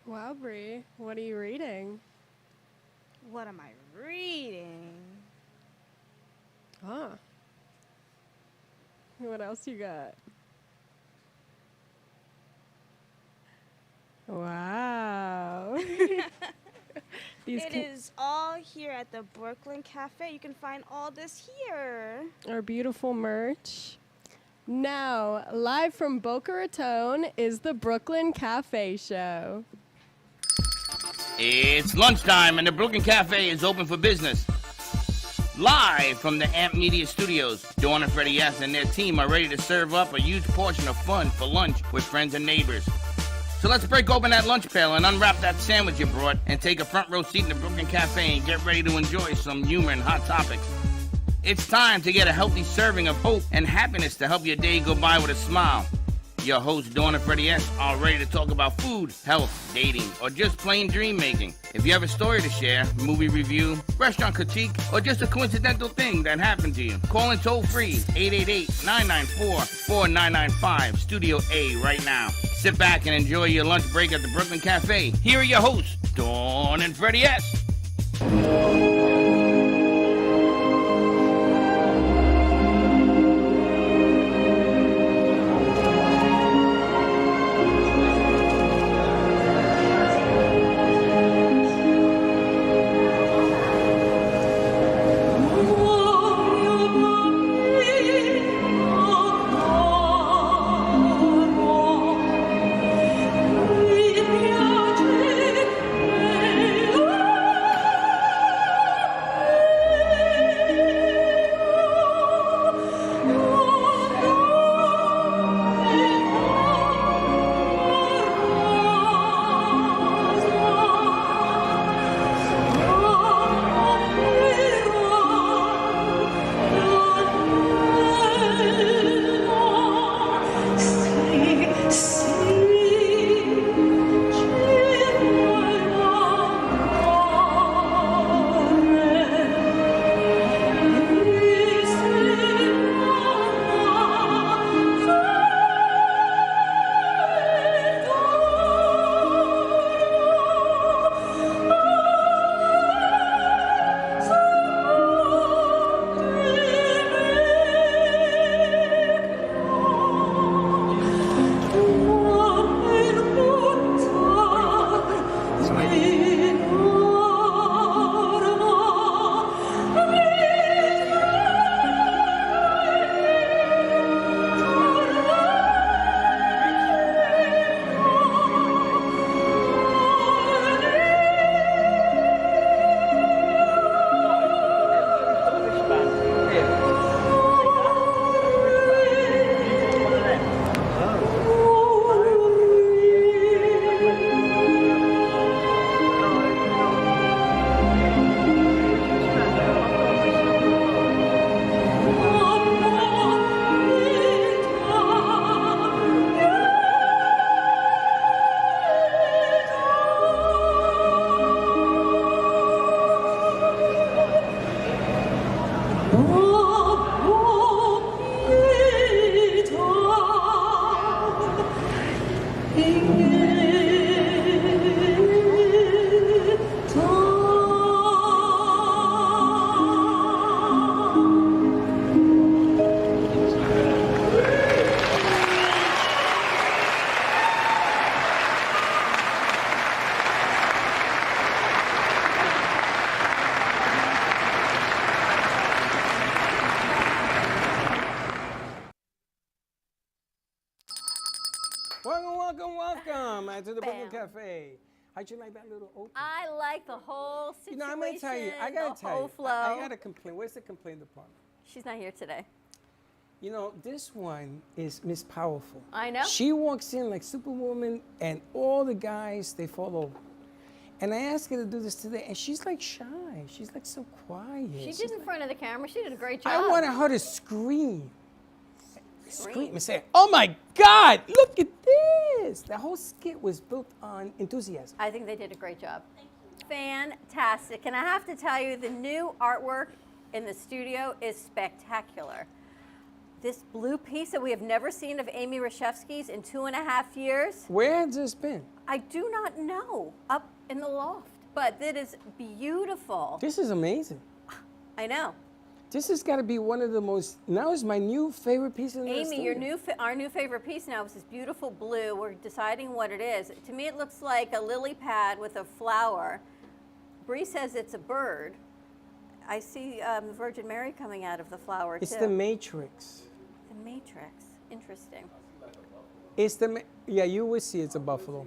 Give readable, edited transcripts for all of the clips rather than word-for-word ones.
Wow, Bree, what are you reading? What am I reading? Ah, what else you got? Wow. These It is all here at the Brooklyn Cafe. You can find all this here. are beautiful merch. Now, live from Boca Raton is the Brooklyn Cafe Show. It's lunchtime and the Brooklyn Cafe is open for business. Live from the Amp Media Studios, Dawn and Freddie S. and their team are ready to serve up a huge portion of fun for lunch with friends and neighbors. So let's break open that lunch pail and unwrap that sandwich you brought and take a front row seat in the Brooklyn Cafe and get ready to enjoy some humor and hot topics. It's time to get a healthy serving of hope and happiness to help your day go by with a smile. Your hosts, Dawn and Freddie S., are ready to talk about food, health, dating, or just plain dream making. If you have a story to share, movie review, restaurant critique, or just a coincidental thing that happened to you, call in toll free 888-994-4995, Studio A right now. Sit back and enjoy your lunch break at the Brooklyn Cafe. Here are your hosts, Dawn and Freddie S. Welcome to the Brooklyn Bam. Cafe. How'd you like that little open? I like the whole situation. I'm gonna tell you. I the gotta tell whole you. flow. I gotta complain. Where's the complaint department? She's not here today. This one is Miss Powerful. I know. She walks in like Superwoman, and all the guys they fall over. And I asked her to do this today, and she's like shy. She's like so quiet. She She's did in like- front of the camera. She did a great job. I wanted her to scream. Scream and say, "Oh my God! Look at this!" The whole skit was built on enthusiasm. I think they did a great job. Fantastic. And I have to tell you, the new artwork in the studio is spectacular. this blue piece that we have never seen of Amy Reshevsky's in 2.5 years. Where has this been? I do not know, up in the loft, but it is beautiful. This is amazing. I know. This has got to be one of the most, now is my new favorite piece in the Amy, studio. our new favorite piece now is this beautiful blue. We're deciding what it is. To me, it looks like a lily pad with a flower. Bree says it's a bird. I see the Virgin Mary coming out of the flower, It's too. the Matrix. The Matrix. Interesting. It's the, yeah, you would see it's a buffalo.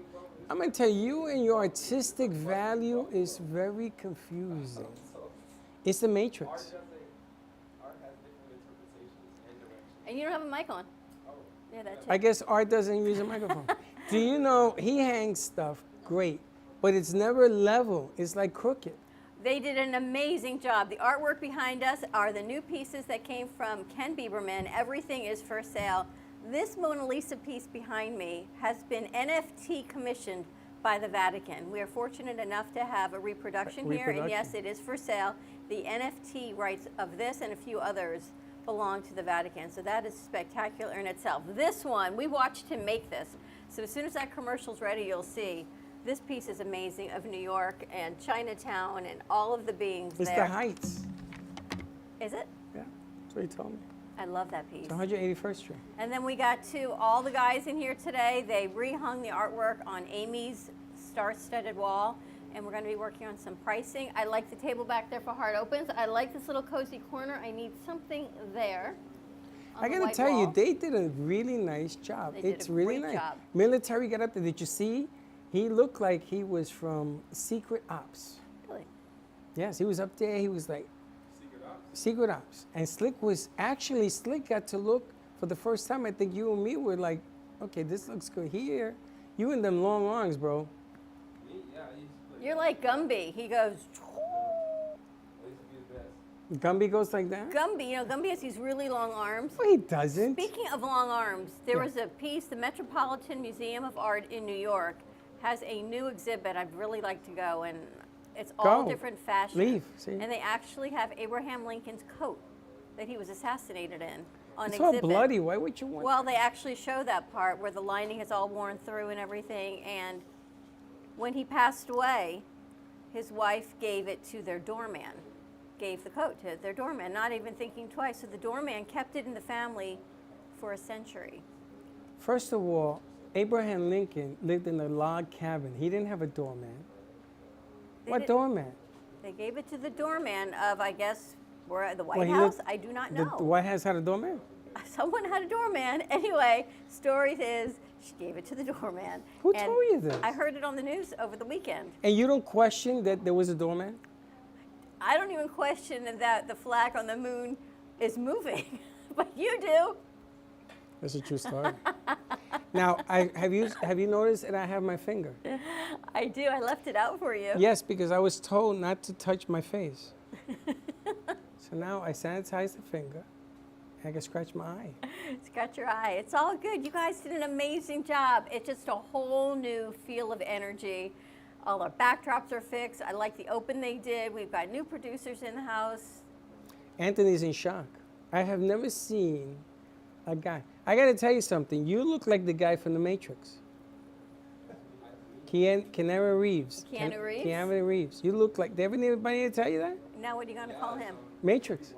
I'm going to tell you, and your artistic value is very confusing. It's the Matrix. And you don't have a mic on. Yeah, that's it. I guess art doesn't use a microphone. Do you know, he hangs stuff great, but it's never level. It's like crooked. They did an amazing job. The artwork behind us are the new pieces that came from Ken Bieberman. Everything is for sale. This Mona Lisa piece behind me has been NFT commissioned by the Vatican. We are fortunate enough to have a reproduction here, and yes, it is for sale. The NFT rights of this and a few others belong to the Vatican, so that is spectacular in itself. This one, we watched him make this, so as soon as that commercial's ready, you'll see. This piece is amazing of New York and Chinatown and all of the beings It's there. the Heights. Is it? Yeah, that's what he told me. I love that piece. It's 181st Street. And then we got to all the guys in here today. They rehung the artwork on Amy's star-studded wall, and we're going to be working on some pricing. I like the table back there for hard opens. I like this little cozy corner. I need something there. on I the gotta white tell you, wall. they did a really nice job. They did It's a really great nice. job. Military got up there. Did you see? He looked like he was from Secret Ops. Really? Yes, he was up there. He was like Secret Ops. And Slick got to look for the first time. I think you and me were like, okay, this looks good here. You and them long arms, bro. You're like Gumby. He goes, Gumby goes like that? Gumby, you know, Gumby has these really long arms. No, he doesn't. Speaking of long arms, there Yeah. was a piece, the Metropolitan Museum of Art in New York has a new exhibit. I'd really like to go, and it's all Go. different fashions. Leave, see? And they actually have Abraham Lincoln's coat that he was assassinated in on It's exhibit. all bloody. Why would you want Well, they actually show that part where the lining is all worn through and everything. And when he passed away, his wife gave it to their doorman, gave the coat to their doorman, not even thinking twice. So the doorman kept it in the family for a century. First of all, Abraham Lincoln lived in a log cabin. He didn't have a doorman. They What did- doorman? They gave it to the doorman of, I guess, where the White Well, he House. lived- I do not The know. White House had a doorman? Someone had a doorman. Anyway, story is she gave it to the doorman. Who And told you this? I heard it on the news over the weekend. And you don't question that there was a doorman? I don't even question that the flag on the moon is moving, but you do. That's a true story. Now, have you noticed that I have my finger? I do. I left it out for you. Yes, because I was told not to touch my face. So now I sanitize the finger. I can scratch my eye. Scratch your eye. It's all good. You guys did an amazing job. It's just a whole new feel of energy. All our backdrops are fixed. I like the open they did. We've got new producers in the house. Anthony's in shock. I have never seen a guy. I got to tell you something. You look like the guy from The Matrix. Keanu Reeves. Keanu Reeves? Keanu Reeves. You look like. Did anybody tell you that? Now what are you going to call him? Matrix.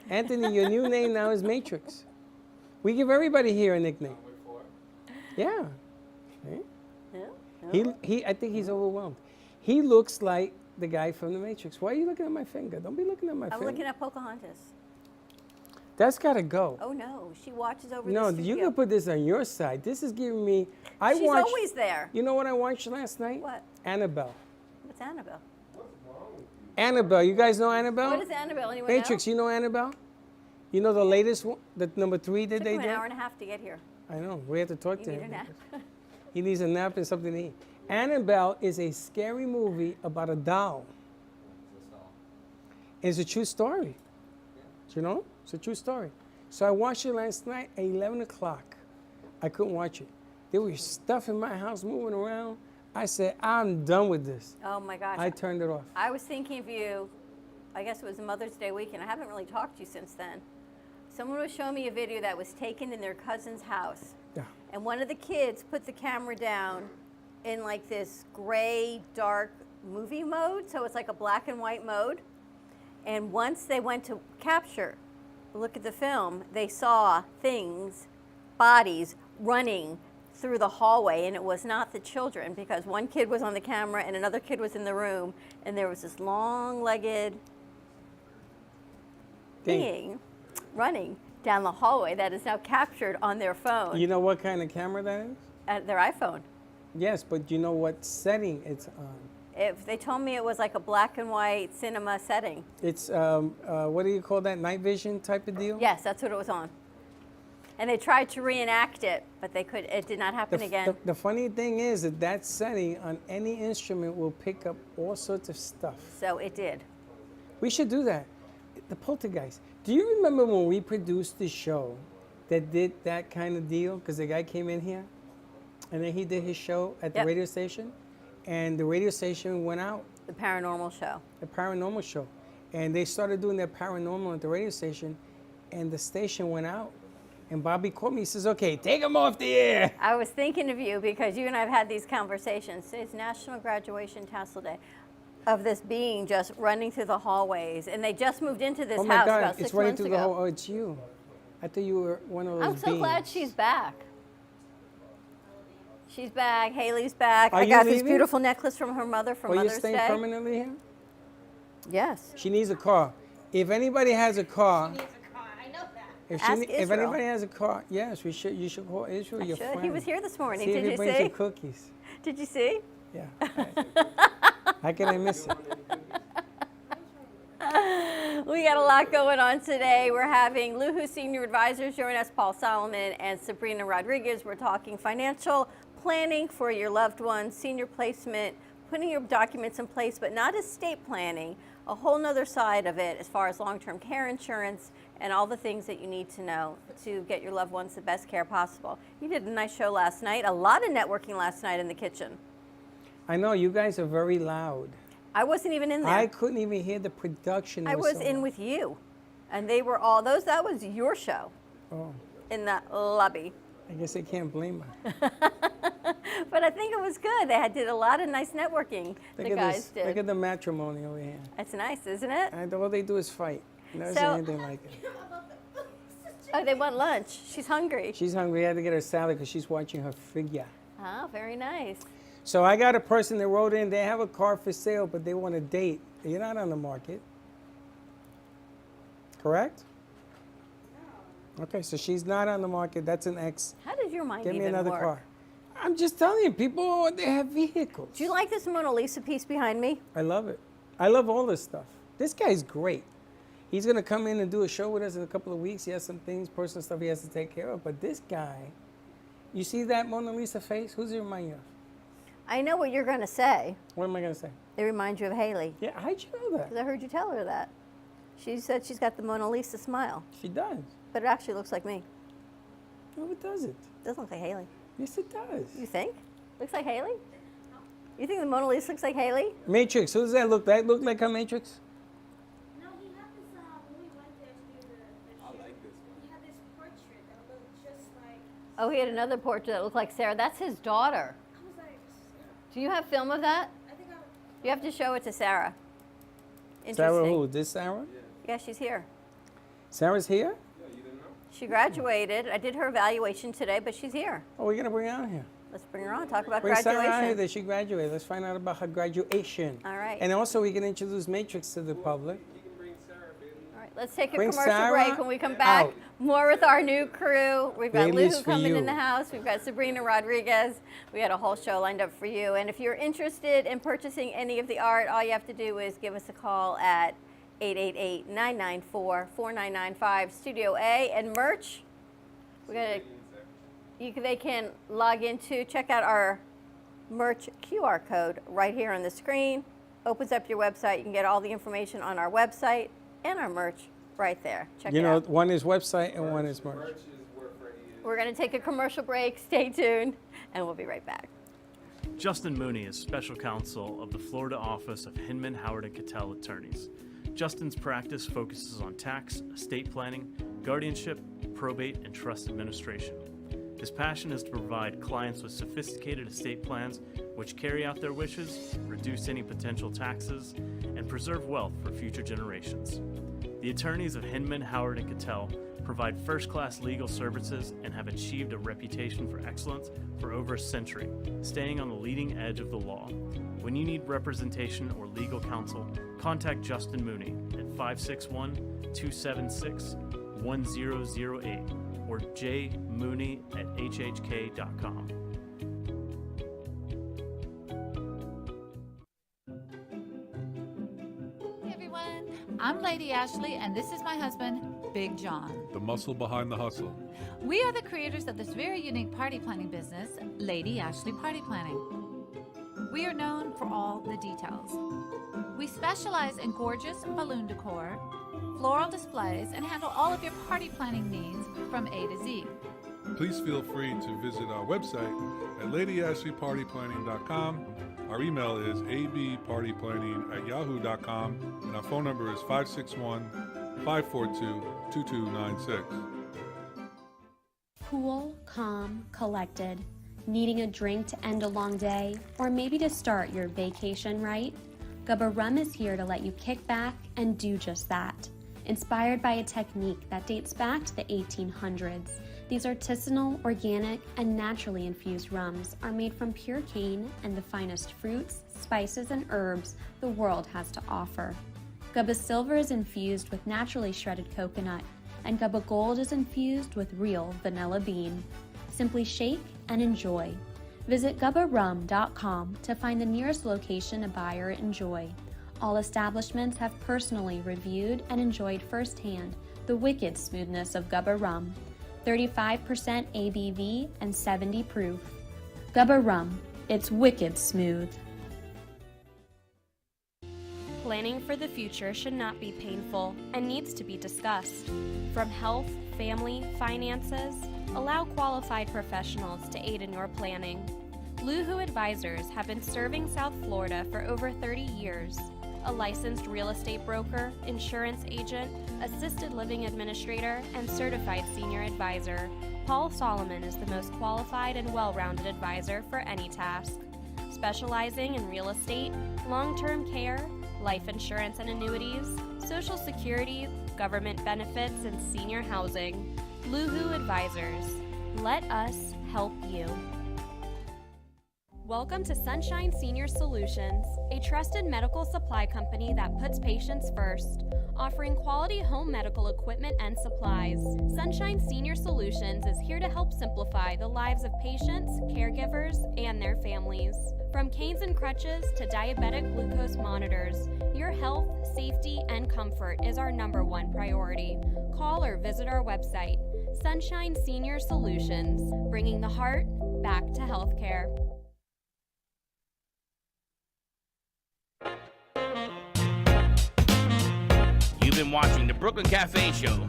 Anthony, your new name now is Matrix. We give everybody here a nickname. Yeah. See? Yeah. I think he's overwhelmed. He looks like the guy from The Matrix. Why are you looking at my finger? Don't be looking at my I'm finger. looking at Pocahontas. That's got to go. Oh no, she watches over No, the you studio. can put this on your side. This is giving me. I She's watched. always there. You know what I watched last night? What? Annabelle. What's Annabelle? Annabelle. You guys know Annabelle? What is Annabelle? Anyone Matrix. know? You know Annabelle? You know the latest one, the number 3 that Took they him an did? hour and a half to get here. I know. We have to talk You to need him. a nap. He needs a nap and something to eat. Annabelle is a scary movie about a doll. It's a true story. Do you know? It's a true story. So I watched it last night at 11 o'clock. I couldn't watch it. There was stuff in my house moving around. I said, I'm done with this. Oh my gosh. I turned it off. I was thinking of you, I guess it was Mother's Day weekend. I haven't really talked to you since then. Someone was showing me a video that was taken in their cousin's house. Yeah. And one of the kids put the camera down in like this gray, dark movie mode. So it's like a black and white mode. And once they went to capture, look at the film, they saw things, bodies running through the hallway, and it was not the children, because one kid was on the camera and another kid was in the room, and there was this long-legged being running down the hallway that is now captured on their phone, You know what kind of camera that is? at their iPhone. Yes, but you know what setting it's on. If they told me it was like a black and white cinema setting. It's, what do you call that, night vision type of deal? Yes, that's what it was on. And they tried to reenact it, but it did not happen again. The funny thing is that that setting on any instrument will pick up all sorts of stuff. So it did. We should do that. The Poltergeist. Do you remember when we produced the show that did that kind of deal? Because the guy came in here, and then he did his show at the Yep. radio station, and the radio station went out, The paranormal show. the paranormal show, and they started doing their paranormal at the radio station, and the station went out. And Bobby called me. He says, "Okay, take him off the air." I was thinking of you because you and I have had these conversations. Today's National Graduation Tassel Day, of this being just running through the hallways. And they just moved into this Oh my house God! about 6 It's running months through ago. the whole. Oh, it's you. I thought you were one of those. I'm so glad beings. she's back. She's back. Haley's back. Are I you got this leaving? beautiful necklace from her mother for Are you Mother's staying Day. permanently here? Yes. She needs a car. If anybody has a car, Needs a car. I know that. Ask if Israel. anybody has a car, yes, we should. You should call Israel. Your Should. friend. He was here this morning. See if Did he you brings see? you cookies. Did you see? Yeah. How can I miss it? We got a lot going on today. We're having Luhu Senior Advisors join us, Paul Solomon and Sabrina Rodriguez. We're talking financial planning for your loved ones, senior placement, putting your documents in place, but not estate planning, a whole nother side of it as far as long-term care insurance and all the things that you need to know to get your loved ones the best care possible. You did a nice show last night, a lot of networking last night in the kitchen. I know you guys are very loud. I wasn't even in there. I couldn't even hear the production. I It was so in loud. with you, and they were all those. That was your show Oh, in the lobby, I guess I can't blame her. but I think it was good. They did a lot of nice networking. Look The at guys this. did. Look at the matrimony over here. That's nice, isn't it? And all they do is fight. Never seen So- anything like it. Oh, they want lunch. She's hungry. She's hungry. I had to get her salad because she's watching her figure. Oh, very nice. So I got a person that wrote in. They have a car for sale, but they want a date. You're not on the market, correct? No. Okay, so she's not on the market. That's an X. How does your mind Get me even another work? car. I'm just telling you, people, they have vehicles. Do you like this Mona Lisa piece behind me? I love it. I love all this stuff. This guy's great. He's going to come in and do a show with us in a couple of weeks. He has some things, personal stuff he has to take care of. But this guy, you see that Mona Lisa face? Who's it remind you of? I know what you're going to say. What am I going to say? It reminds you of Haley, Yeah, how'd you know that? because I heard you tell her that. She said she's got the Mona Lisa smile, She does. but it actually looks like me. No, it doesn't. Doesn't look like Haley. Yes, it does. You think? Looks like Haley? You think the Mona Lisa looks like Haley? Matrix, who does that look like? Look like a Matrix? No, he had this, when we went there to do the shoot, he had this portrait that looked just like, Oh, he had another portrait that looked like Sarah. That's his daughter. I was like, Do you have film of that? I think You have to show it to Sarah. Sarah who? This Sarah? Yeah, she's here. Sarah's here? She graduated. I did her evaluation today, but she's here. Oh, we're going to bring her out here. Let's bring her on. Talk about Bring Sarah out here graduation. that she graduated. Let's find out about her graduation. All right. And also, we can introduce Matrix to the public. All right, let's take a Bring commercial Sarah break. When we come back, out. more with our new crew. We've got Ladies Luhu for coming in you. the house. We've got Sabrina Rodriguez. We got a whole show lined up for you. And if you're interested in purchasing any of the art, all you have to do is give us a call at 888-994-4995, Studio A. And merch, they can log into, check out our merch QR code right here on the screen. Opens up your website. You can get all the information on our website and our merch right there. Check You it know, out. one is website and one is merch. We're going to take a commercial break. Stay tuned, and we'll be right back. Justin Mooney is special counsel of the Florida office of Hinman, Howard & Cattell Attorneys. Justin's practice focuses on tax, estate planning, guardianship, probate, and trust administration. His passion is to provide clients with sophisticated estate plans which carry out their wishes, reduce any potential taxes, and preserve wealth for future generations. The attorneys of Hinman, Howard, and Cattell provide first-class legal services and have achieved a reputation for excellence for over a century, staying on the leading edge of the law. When you need representation or legal counsel, contact Justin Mooney at 561-276-1008 or jmooney@hhk.com. Hey everyone, I'm Lady Ashley and this is my husband, Big John. The muscle behind the hustle. We are the creators of this very unique party planning business, Lady Ashley Party Planning. We are known for all the details. We specialize in gorgeous balloon decor, floral displays, and handle all of your party planning needs from A to Z. Please feel free to visit our website at ladyashleypartyplanning.com. Our email is abpartyplanning@yahoo.com, and our phone number is 561-542-2296. Cool, calm, collected. Needing a drink to end a long day, or maybe to start your vacation right? Gubba Rum is here to let you kick back and do just that. Inspired by a technique that dates back to the 1800s, these artisanal, organic, and naturally infused rums are made from pure cane and the finest fruits, spices, and herbs the world has to offer. Gubba Silver is infused with naturally shredded coconut, and Gubba Gold is infused with real vanilla bean. Simply shake and enjoy. Visit gubbarum.com to find the nearest location to buy or enjoy. All establishments have personally reviewed and enjoyed firsthand the wicked smoothness of Gubba Rum. 35% ABV and 70 proof. Gubba Rum, it's wicked smooth. Planning for the future should not be painful and needs to be discussed. From health, family, finances, allow qualified professionals to aid in your planning. Luhu Advisors have been serving South Florida for over 30 years. A licensed real estate broker, insurance agent, assisted living administrator, and certified senior advisor, Paul Solomon is the most qualified and well-rounded advisor for any task. Specializing in real estate, long-term care, life insurance and annuities, Social Security, government benefits, and senior housing. Luhu Advisors. Let us help you. Welcome to Sunshine Senior Solutions, a trusted medical supply company that puts patients first, offering quality home medical equipment and supplies. Sunshine Senior Solutions is here to help simplify the lives of patients, caregivers, and their families. From canes and crutches to diabetic glucose monitors, your health, safety, and comfort is our #1 priority. Call or visit our website, Sunshine Senior Solutions, bringing the heart back to healthcare. You've been watching the Brooklyn Cafe Show.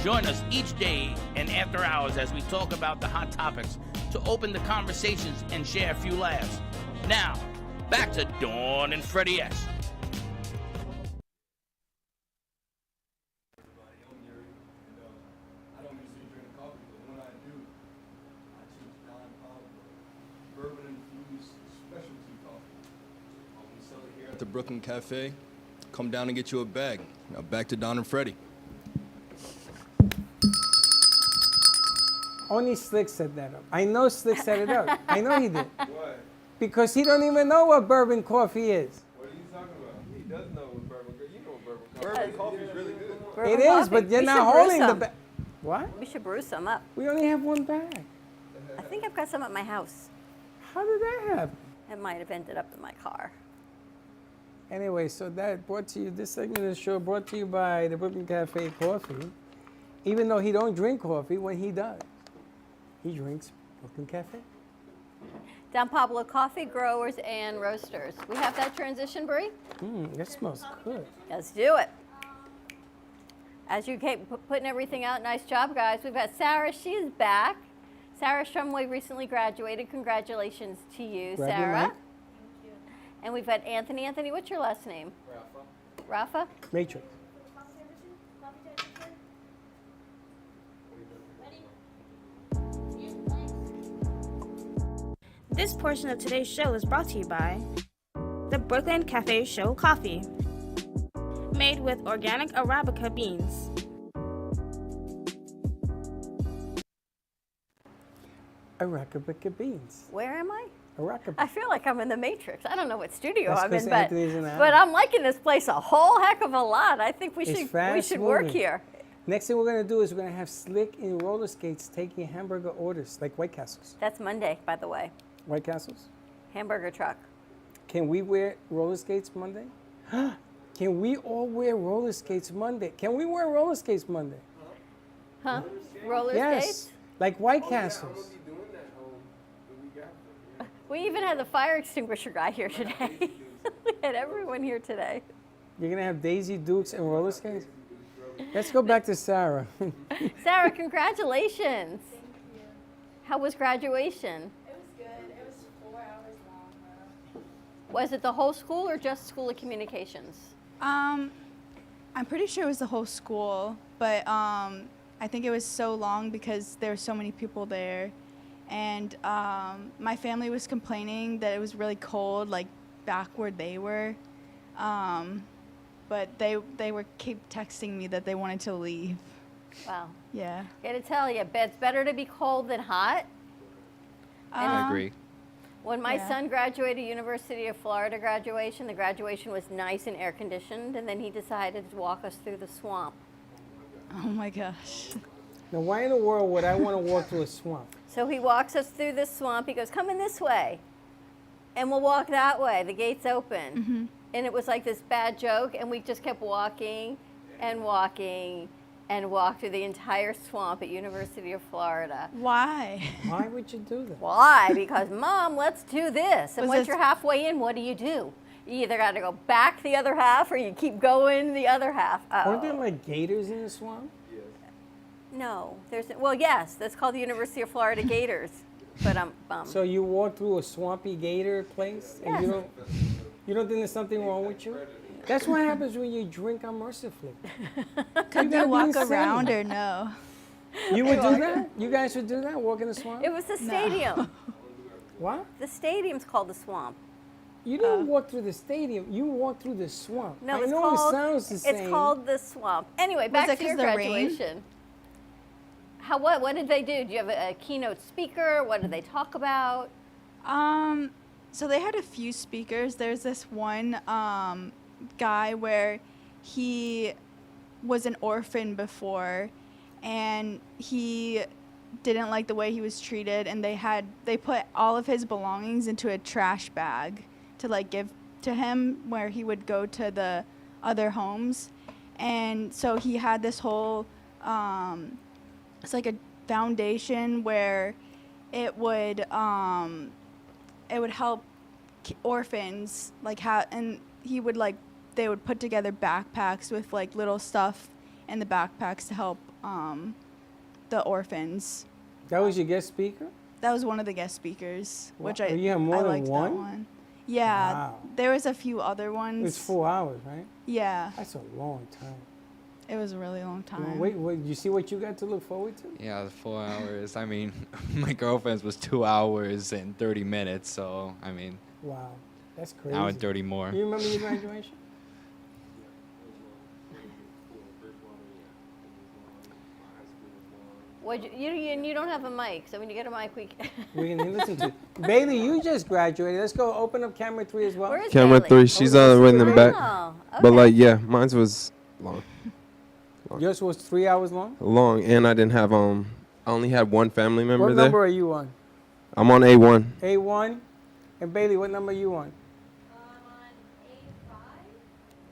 Join us each day and after hours as we talk about the hot topics to open the conversations and share a few laughs. Now, back to Dawn and Freddie S. I don't usually drink coffee, but when I do, I choose Don Pablo, bourbon-infused specialty coffee. We sell it here at the Brooklyn Cafe. Come down and get you a bag. Now back to Don and Freddie. Only Slick set that up. I know Slick set it up. I know he did. Why? Because he don't even know what bourbon coffee is. What are you talking about? He does know what bourbon coffee is. You know what bourbon coffee is. Bourbon coffee is really good. It is, but you're not holding the bag. What? We should brew some up. We only have one bag. I think I've got some at my house. How did that happen? It might have ended up in my car. Anyway, so that brought to you, this segment of the show brought to you by the Brooklyn Cafe Coffee. Even though he don't drink coffee, when he does, he drinks Brooklyn Cafe. Don Pablo Coffee Growers and Roasters. We have that transition, Brie? That smells good. Let's do it. As you keep putting everything out, nice job, guys. We've got Sarah. She's back. Sarah Shumway recently graduated. Congratulations to you, Grab your Sarah. mic. And we've got Anthony. Anthony, what's your last name? Rafa. Rafa? Matrix. This portion of today's show is brought to you by the Brooklyn Cafe Show Coffee, made with organic Arabica beans. Arabica beans. Where am I? Arabica. I feel like I'm in the Matrix. I don't know what studio That's I'm in, 'cause but, Anthony's in the but house. I'm liking this place a whole heck of a lot. I think we It's should fast work moving. here. Next thing we're gonna do is we're gonna have Slick in roller skates taking hamburger orders, like White Castles. That's Monday, by the way. White Castles? Hamburger truck. Can we wear roller skates Monday? Can we all wear roller skates Monday? Can we wear roller skates Monday? Huh? Roller Yes, skates? like White Castles. We even had the fire extinguisher guy here today. We had everyone here today. You're gonna have Daisy Dukes and roller skates? Let's go back to Sarah. Sarah, congratulations. How was graduation? It was good. It was 4 hours long, though. Was it the whole school or just School of Communications? I'm pretty sure it was the whole school, but I think it was so long because there were so many people there. And my family was complaining that it was really cold, like back where they were. But they were keep texting me that they wanted to leave. Wow. Yeah. Gotta tell you, it's better to be cold than hot. I agree. When my Yeah. son graduated University of Florida graduation, the graduation was nice and air conditioned, and then he decided to walk us through the swamp. Oh my gosh. Now, why in the world would I want to walk through a swamp? So he walks us through this swamp. He goes, come in this way. And we'll walk that way. The gate's open. Mm-hmm. And it was like this bad joke, and we just kept walking and walking and walked through the entire swamp at University of Florida. Why? Why would you do that? Why? Because, Mom, let's do this. And Was once this- you're halfway in, what do? You either got to go back the other half or you keep going the other half. Aren't there like gators in the swamp? No. Well, yes, that's called the University of Florida Gators. But I'm bummed. So you walk through a swampy gator place and Yes. you don't think there's something wrong with you? That's what happens when you drink unmercifully. Could gotta you be walk insane. around or no? You would do that? You guys would do that? Walk in the swamp? It was the stadium. What? The stadium's called the swamp. You didn't walk through the stadium. You walked through the swamp. No, I it's know called, it sounds the same. It's called the swamp. Anyway, back it to your 'cause of the rain? graduation. What did they do? Do you have a keynote speaker? What did they talk about? So they had a few speakers. There's this one guy where he was an orphan before, and he didn't like the way he was treated, and they put all of his belongings into a trash bag to like give to him where he would go to the other homes. And so he had this whole it's like a foundation where it would help orphans and he would they would put together backpacks with like little stuff in the backpacks to help the orphans. That was your guest speaker? That was one of the guest speakers, which Wow. You have more I than liked one? that one. Yeah, Wow. there was a few other ones. It's 4 hours, right? Yeah, That's a long time. it was a really long time. Wait, you see what you got to look forward to? Yeah, the 4 hours. I mean, my girlfriend's was 2 hours and 30 minutes, so I mean, Wow, that's crazy. hour and 30 more. You remember your graduation? You don't have a mic, so when you get a mic, We can listen to you. Bailey, you just graduated. Let's go open up camera 3 as well. Where is Camera Bailey? 3, she's on in the back. Oh, But okay. like, yeah, mine was long. Yours was 3 hours long? Long, and I didn't have, I only had one family member What there. number are you on? I'm on A1. A1? And Bailey, what number are you on?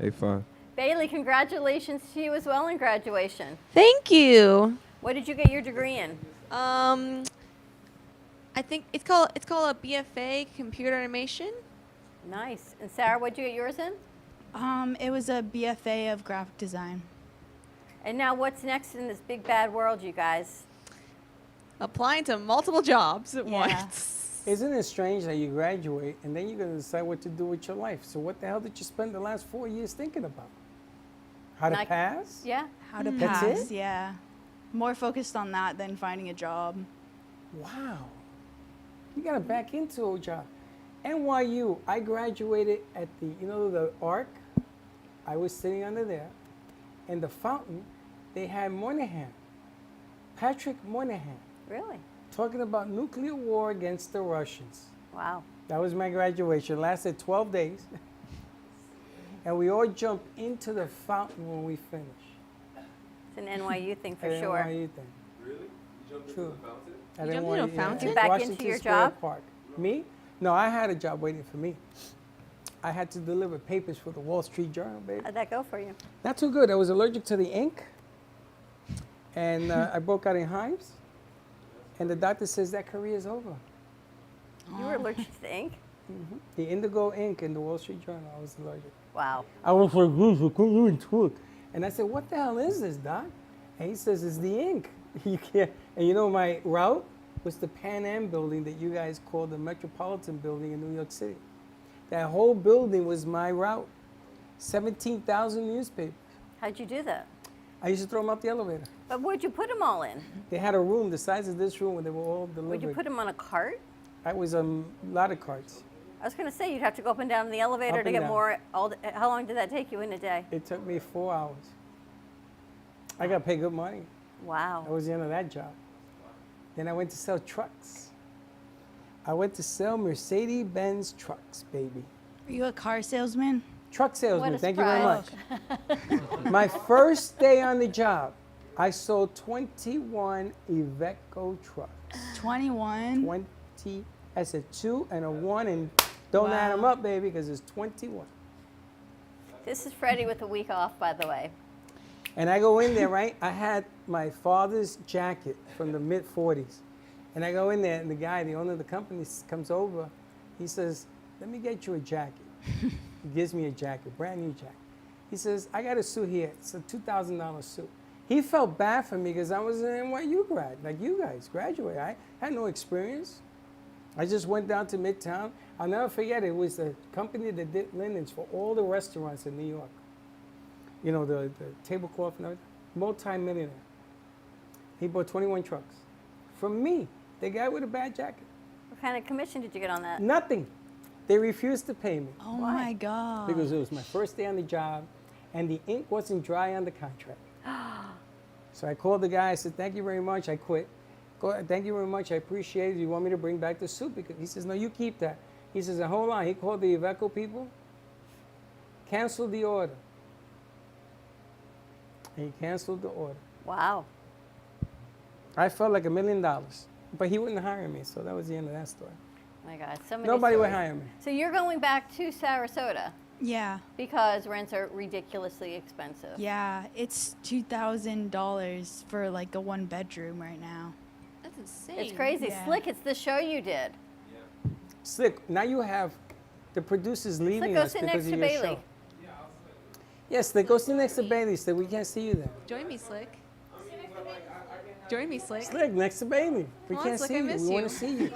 A5. Bailey, congratulations to you as well in graduation. Thank you. What did you get your degree in? I think it's called a BFA, computer animation. Nice. And Sarah, what did you get yours in? It was a BFA of graphic design. And now what's next in this big bad world, you guys? Applying to multiple jobs at Yeah. once. Isn't it strange that you graduate and then you're going to decide what to do with your life? So what the hell did you spend the last 4 years thinking about? How to Like- pass? Yeah. How to That's pass, it? yeah. More focused on that than finding a job. Wow. You got to back into a job. NYU, I graduated at the, the Arc. I was sitting under there. And the fountain, they had Moynihan, Patrick Moynihan. Really? Talking about nuclear war against the Russians. Wow. That was my graduation. Lasted 12 days. And we all jumped into the fountain when we finished. It's an NYU thing for An sure. NYU thing. Really? You jumped True. into the fountain? At You jumped NYU, into a fountain? at Back into Washington your Square job? Park. Me? No, I had a job waiting for me. I had to deliver papers for the Wall Street Journal, baby. How'd that go for you? Not too good. I was allergic to the ink. And I broke out in hives. And the doctor says that career is over. You were allergic to the ink? The indigo ink in the Wall Street Journal, I was allergic. Wow. I was like, this, I couldn't even talk. And I said, what the hell is this, doc? And he says, it's the ink. You can't. And you know, my route was the Pan Am building that you guys call the Metropolitan Building in New York City. That whole building was my route. 17,000 newspapers. How'd you do that? I used to throw them out the elevator. But where'd you put them all in? They had a room the size of this room where they were all delivered. Would you put them on a cart? That was a lot of carts. I was going to say you'd have to go up and down the elevator Up to and get down. more. How long did that take you in a day? It took me 4 hours. I got paid good money. Wow. That was the end of that job. Then I went to sell trucks. I went to sell Mercedes-Benz trucks, baby. Are you a car salesman? Truck salesman, What a thank you very much. surprise. My first day on the job, I sold 21 Iveco trucks. 21? 20, I said 2 and a 1, and don't add them up, baby, because it's 21. This is Freddie with a week off, by the way. And I go in there, right? I had my father's jacket from the mid-40s. And I go in there, and the guy, the owner of the company, comes over. He says, let me get you a jacket. He gives me a jacket, brand new jacket. He says, I got a suit here. It's a $2,000 suit. He felt bad for me because I was an NYU grad, like you guys, graduate. I had no experience. I just went down to Midtown. I'll never forget it. It was a company that did linens for all the restaurants in New York. You know, the tablecloth and everything. Multi-millionaire. He bought 21 trucks. From me, the guy with a bad jacket. What kind of commission did you get on that? Nothing. They refused to pay me. Oh my God. Because it was my first day on the job, and the ink wasn't dry on the contract. So I called the guy. I said, thank you very much. I quit. Thank you very much. I appreciate it. You want me to bring back the suit? Because he says, no, you keep that. He says, hold on. He called the Iveco people, canceled the order. And he canceled the order. Wow. I felt like $1 million. But he wouldn't hire me, so that was the end of that story. Oh my God, so many Nobody would stories. hire me. So you're going back to Sarasota Yeah. because rents are ridiculously expensive. Yeah, it's $2,000 for like a 1-bedroom right now. That's insane. It's crazy. Yeah. Slick, it's the show you did. Slick, now you have the producers leaving go us sit because next of to your Bailey. show. Yes, Slick, go sit next to Bailey so we can't see you there. Join me, Slick. Join me, Slick. Slick, next to Bailey. We Come on, can't Slick, see I you. miss We want you. to see you.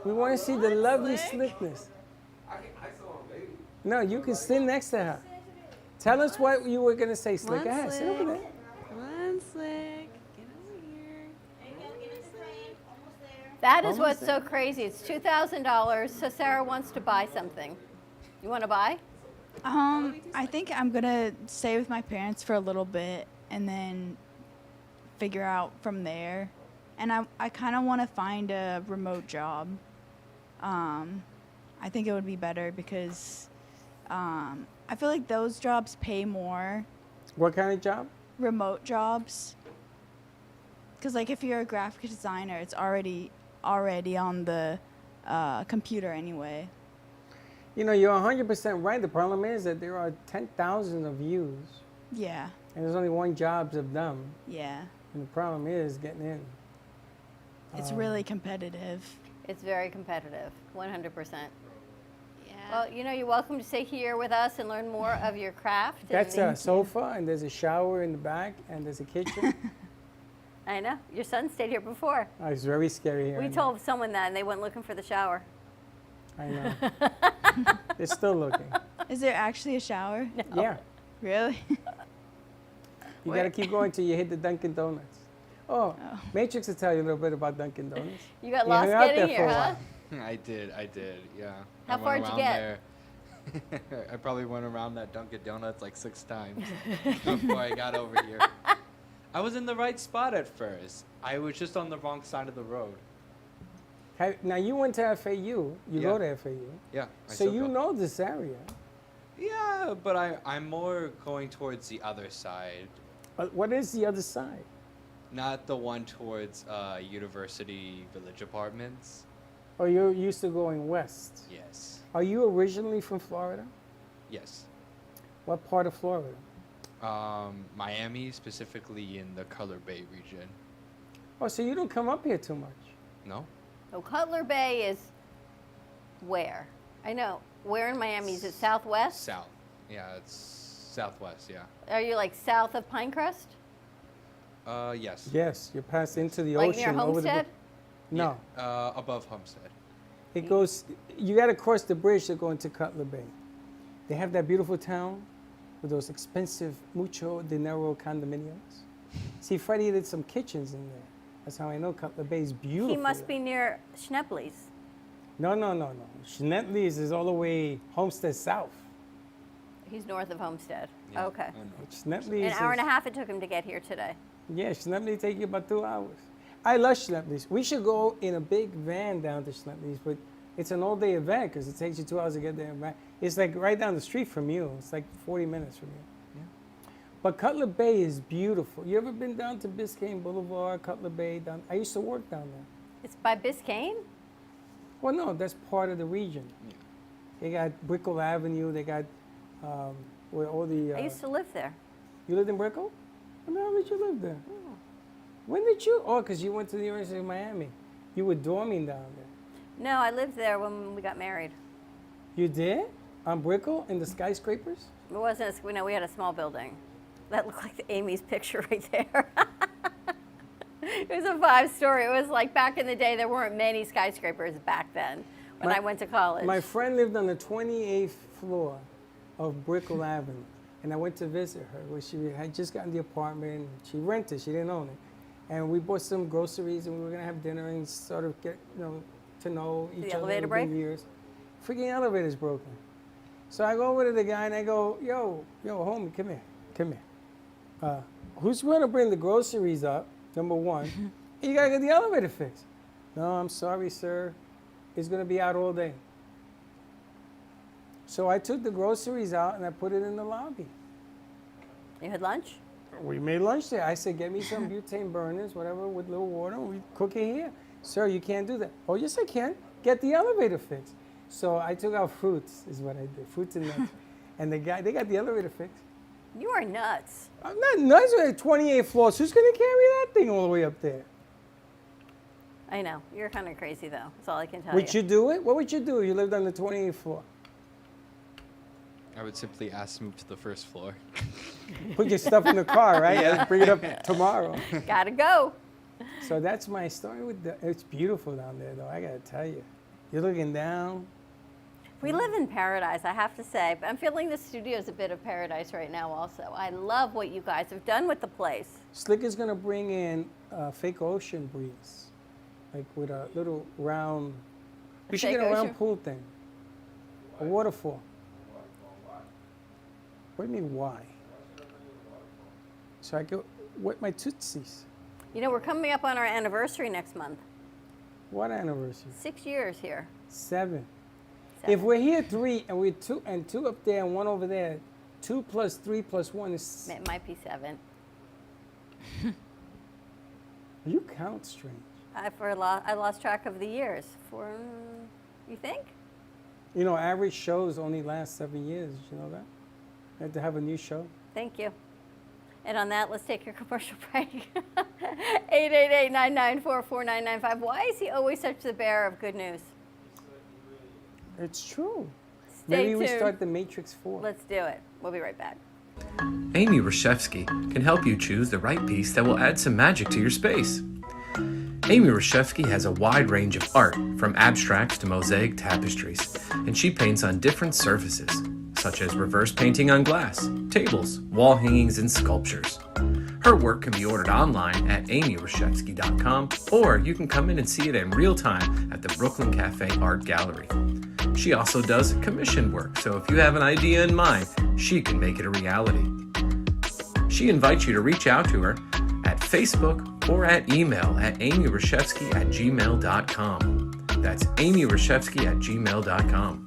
We want to see the lovely slickness. No, you can sit next to her. Tell us what you were going to say, Slick. Come Go on, ahead, sit over there. Come on, Slick. Get over here. That is Almost what's there. so crazy. It's $2,000. So Sarah wants to buy something. You want to buy? I think I'm gonna stay with my parents for a little bit and then figure out from there. And I kind of want to find a remote job. I think it would be better because I feel like those jobs pay more. What kind of job? Remote jobs. Because like if you're a graphic designer, it's already on the computer anyway. You know, you're 100% right. The problem is that there are 10,000 of yous, Yeah. and there's only one jobs of them. Yeah. And the problem is getting in. It's really competitive. It's very competitive, 100%. Yeah. Well, you know, you're welcome to stay here with us and learn more of your craft. That's and a sofa, and there's a shower in the back, and there's a kitchen. I know. Your son stayed here before. Oh, it's very scary here. We I know. told someone that, and they went looking for the shower. I know. They're still looking. Is there actually a shower? Yeah. Really? You got to keep going till you hit the Dunkin' Donuts. Oh, Matrix will tell you a little bit about Dunkin' Donuts. You got He lost hung out getting there for here, a huh? while. I did, yeah. How I far went did you around get? there. I probably went around that Dunkin' Donuts like 6 times before I got over here. I was in the right spot at first. I was just on the wrong side of the road. Now, you went to FAU. You go to FAU. Yeah. I So still you go. know this area. Yeah, but I'm more going towards the other side. What is the other side? Not the one towards University Village Apartments. Oh, you're used to going west. Yes. Are you originally from Florida? Yes. What part of Florida? Miami, specifically in the Cutler Bay region. Oh, so you don't come up here too much. No? So Cutler Bay is where? I know. Where in Miami? Is it southwest? South. Yeah, it's southwest, yeah. Are you like south of Pinecrest? Yes. Yes, you pass into the Like ocean. near over the Homestead? No. Above Homestead. It goes, you got to cross the bridge to go into Cutler Bay. They have that beautiful town with those expensive mucho dinero condominiums. See, Freddie did some kitchens in there. That's how I know Cutler Bay is beautiful. He must be near Schnepley's. No. Schnetley's is all the way Homestead South. He's north of Homestead. Yeah, Okay. Schnepley's An hour and a is- half it took him to get here today. Yeah, Schnepley take you about 2 hours. I love Schnepley's. We should go in a big van down to Schnepley's, but it's an all-day event because it takes you 2 hours to get there and back. It's like right down the street from you. It's like 40 minutes from you. Yeah. But Cutler Bay is beautiful. You ever been down to Biscayne Boulevard, Cutler Bay? I used to work down there. It's by Biscayne? Well, no, that's part of the region. Yeah. They got Brickell Avenue. They got where all the. I used to live there. You lived in Brickell? When did you live there? When did you? Oh, because you went to the University of Miami. You were dorming down there. No, I lived there when we got married. You did? On Brickell in the skyscrapers? It wasn't, we had a small building. That looked like Amy's picture right there. It was a 5-story. It was like back in the day, there weren't many skyscrapers back then when I went to college. My friend lived on the 28th floor of Brickell Avenue. And I went to visit her where she had just gotten the apartment. She rented, she didn't own it. And we bought some groceries and we were gonna have dinner and sort of get, to know each other elevator over break? the years. Freaking elevator's broken. So I go over to the guy and I go, yo, homie, come here. Who's gonna bring the groceries up, number one? And you gotta get the elevator fixed. No, I'm sorry, sir. It's gonna be out all day. So I took the groceries out and I put it in the lobby. You had lunch? We made lunch there. I said, get me some butane burners, whatever, with a little water, and we cook it here. Sir, you can't do that. Oh, yes, I can. Get the elevator fixed. So I took out fruits, is what I did, fruits and nuts. And they got the elevator fixed. You are nuts. I'm not nuts. We're at 28 floors. Who's going to carry that thing all the way up there? I know. You're kind of crazy, though. That's all I can tell Would you do it? What would you do if you lived on the 28th floor? I would simply ask to move to the first floor. Put your stuff in the car, right? Yeah. Bring it up tomorrow. Gotta go. So that's my story with it's beautiful down there, though, I gotta tell you. You're looking down. We live in paradise, I have to say. I'm feeling the studio is a bit of paradise right now also. I love what you guys have done with the place. Slick is gonna bring in a fake ocean breeze, like with a little round, we should fake get a round ocean? pool thing, a waterfall. What do you mean, why? So I go wet my tootsies. You know, we're coming up on our anniversary next month. What anniversary? 6 years here. 7. If we're here 3 and we're 2 and 2 up there and 1 over there, 2 plus 3 plus 1 is. It might be 7. You count strange. I lost track of the years. You think? You know, average shows only last 7 years. Did you know that? You have to have a new show. Thank you. And on that, let's take your commercial break. 888-994-4995. Why is he always such the bearer of good news? It's true. Stay Maybe we tuned. start the Matrix 4. Let's do it. We'll be right back. Amy Rashevsky can help you choose the right piece that will add some magic to your space. Amy Rashevsky has a wide range of art, from abstracts to mosaic tapestries, and she paints on different surfaces, such as reverse painting on glass, tables, wall hangings, and sculptures. Her work can be ordered online at amyrashevsky.com, or you can come in and see it in real time at the Brooklyn Cafe Art Gallery. She also does commission work, so if you have an idea in mind, she can make it a reality. She invites you to reach out to her at Facebook or at email at amyrashevsky@gmail.com. That's amyrashevsky@gmail.com.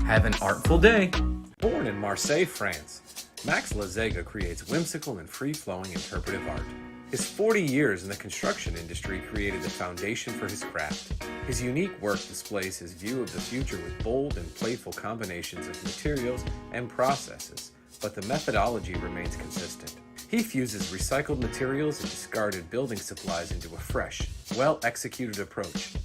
Have an artful day. Born in Marseille, France, Max Lazega creates whimsical and free-flowing interpretive art. His 40 years in the construction industry created the foundation for his craft. His unique work displays his view of the future with bold and playful combinations of materials and processes, but the methodology remains consistent. He fuses recycled materials and discarded building supplies into a fresh, well-executed approach.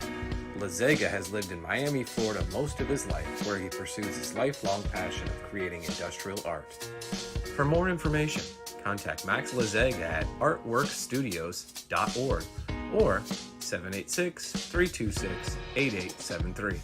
Lazega has lived in Miami, Florida most of his life, where he pursues his lifelong passion of creating industrial art. For more information, contact Max Lazega at artworkstudios.org or 786-326-8873.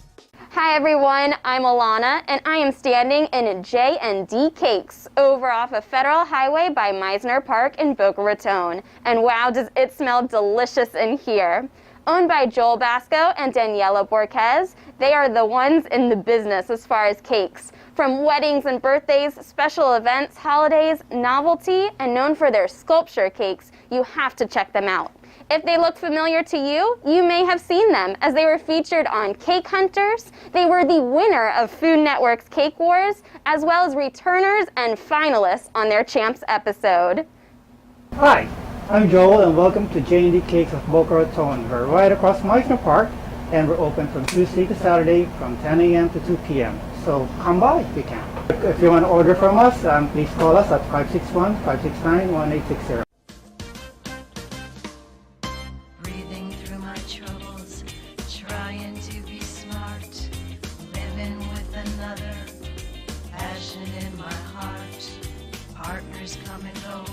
Hi everyone, I'm Alana and I am standing in J&D Cakes over off of Federal Highway by Meisner Park in Boca Raton. And wow, does it smell delicious in here. Owned by Joel Basco and Daniela Borquez, they are the ones in the business as far as cakes. From weddings and birthdays, special events, holidays, novelty, and known for their sculpture cakes, you have to check them out. If they look familiar to you, you may have seen them as they were featured on Cake Hunters. They were the winner of Food Network's Cake Wars, as well as returners and finalists on their Champs episode. Hi, I'm Joel and welcome to J&D Cakes of Boca Raton. We're right across Meisner Park and we're open from Tuesday to Saturday from 10 a.m. to 2 p.m. So come by if you can. If you want to order from us, please call us at 561-569-1860. Breathing through my troubles, trying to be smart, living with another, passion in my heart, partners come and go,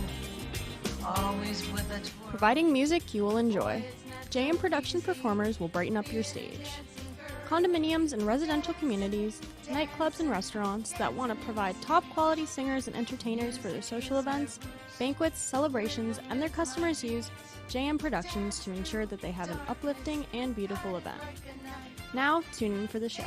always with a twirl. Providing music you will enjoy. JM Production performers will brighten up your stage. Condominiums and residential communities, nightclubs and restaurants that want to provide top quality singers and entertainers for their social events, banquets, celebrations, and their customers use JM Productions to ensure that they have an uplifting and beautiful event. Now, tune in for the show.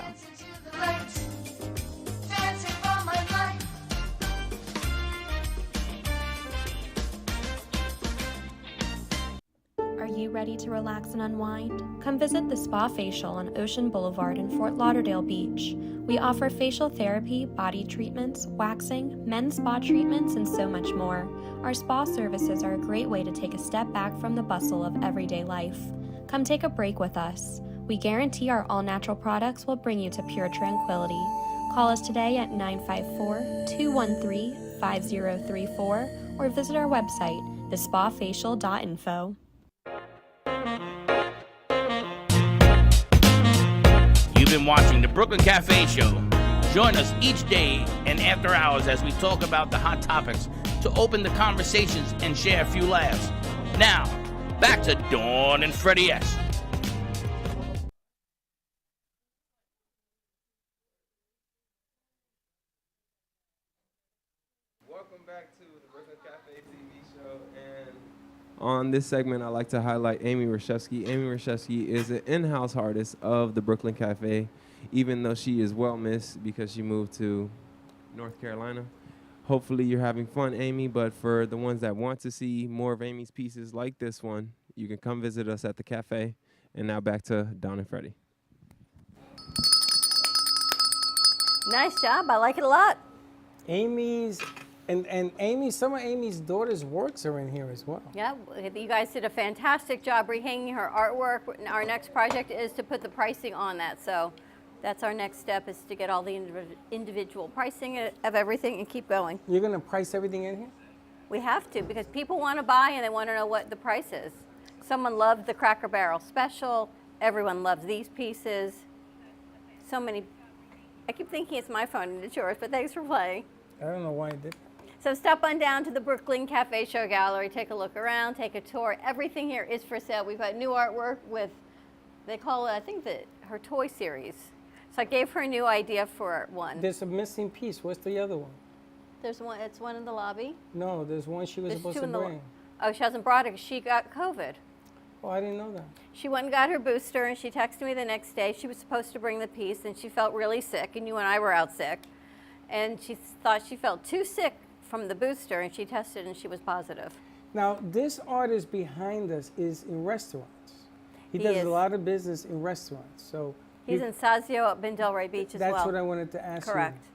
Are you ready to relax and unwind? Come visit the Spa Facial on Ocean Boulevard in Fort Lauderdale Beach. We offer facial therapy, body treatments, waxing, men's spa treatments, and so much more. Our spa services are a great way to take a step back from the bustle of everyday life. Come take a break with us. We guarantee our all-natural products will bring you to pure tranquility. Call us today at 954-213-5034 or visit our website, thespafacial.info. You've been watching the Brooklyn Cafe Show. Join us each day and after hours as we talk about the hot topics to open the conversations and share a few laughs. Now, back to Dawn and Freddie S. Welcome back to the Brooklyn Cafe TV show. And on this segment, I'd like to highlight Amy Reshevsky. Amy Reshevsky is an in-house artist of the Brooklyn Cafe, even though she is well missed because she moved to North Carolina. Hopefully you're having fun, Amy, but for the ones that want to see more of Amy's pieces like this one, you can come visit us at the cafe. And now back to Dawn and Freddie. Nice job. I like it a lot. Amy's, and Amy, some of Amy's daughter's works are in here as well. Yeah, you guys did a fantastic job rehanging her artwork. Our next project is to put the pricing on that. So that's our next step, is to get all the individual pricing of everything and keep going. You're going to price everything in here? We have to, because people want to buy and they want to know what the price is. Someone loved the Cracker Barrel special. Everyone loves these pieces. So many. I keep thinking it's my phone and it's yours, but thanks for playing. I don't know why I did. So stop on down to the Brooklyn Cafe Show Gallery, take a look around, take a tour. Everything here is for sale. We've got new artwork with, they call it, I think, her toy series. So I gave her a new idea for one. There's a missing piece. What's the other one? There's one. It's one in the lobby. No, there's one she was There's supposed two to in the. bring. Oh, she hasn't brought it 'cause she got COVID. Oh, I didn't know that. She went and got her booster, and she texted me the next day. She was supposed to bring the piece, and she felt really sick, and you and I were out sick. And she thought she felt too sick from the booster, and she tested, and she was positive. Now, this artist behind us is in restaurants. He He does is. a lot of business in restaurants. So He's in Sazio up in Delray Beach as well. that's what I wanted to ask Correct. you.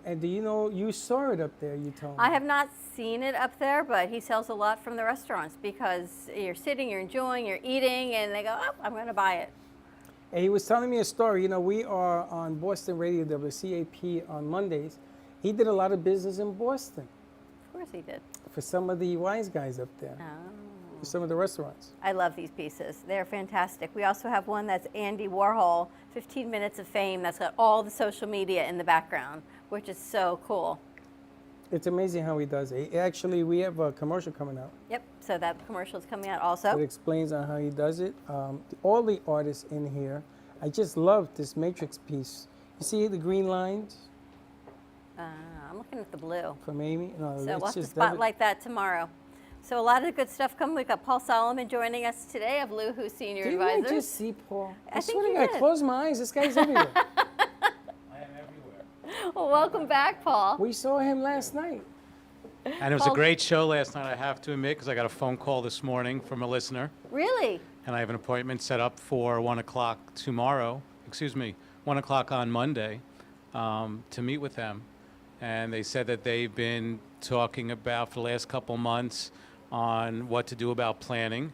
And do you know, you saw it up there, you told me. I have not seen it up there, but he sells a lot from the restaurants because you're sitting, you're enjoying, you're eating, and they go, oh, I'm going to buy it. And he was telling me a story. You know, we are on Boston Radio, WCAP, on Mondays. He did a lot of business in Boston Of course he did. for some of the wise guys up there, for some of the restaurants. I love these pieces. They're fantastic. We also have one that's Andy Warhol, 15 Minutes of Fame, that's got all the social media in the background, which is so cool. It's amazing how he does it. Actually, we have a commercial coming out Yep, so that commercial is coming out that also. explains on how he does it. All the artists in here, I just love this matrix piece. You see the green lines I'm looking at the blue. from Amy? No, So it's we'll have to just spotlight that tomorrow. So a lot of good stuff coming. We've got Paul Solomon joining us today of Luhu Senior Didn't I Advisors. just see Paul? I think swear to you God, did. close my eyes. This guy's everywhere. Well, welcome back, Paul. We saw him last night. And it was a great show last night, I have to admit, because I got a phone call this morning from a listener. Really? And I have an appointment set up for 1 o'clock tomorrow, 1 o'clock on Monday, to meet with them. And they said that they've been talking about for the last couple months on what to do about planning.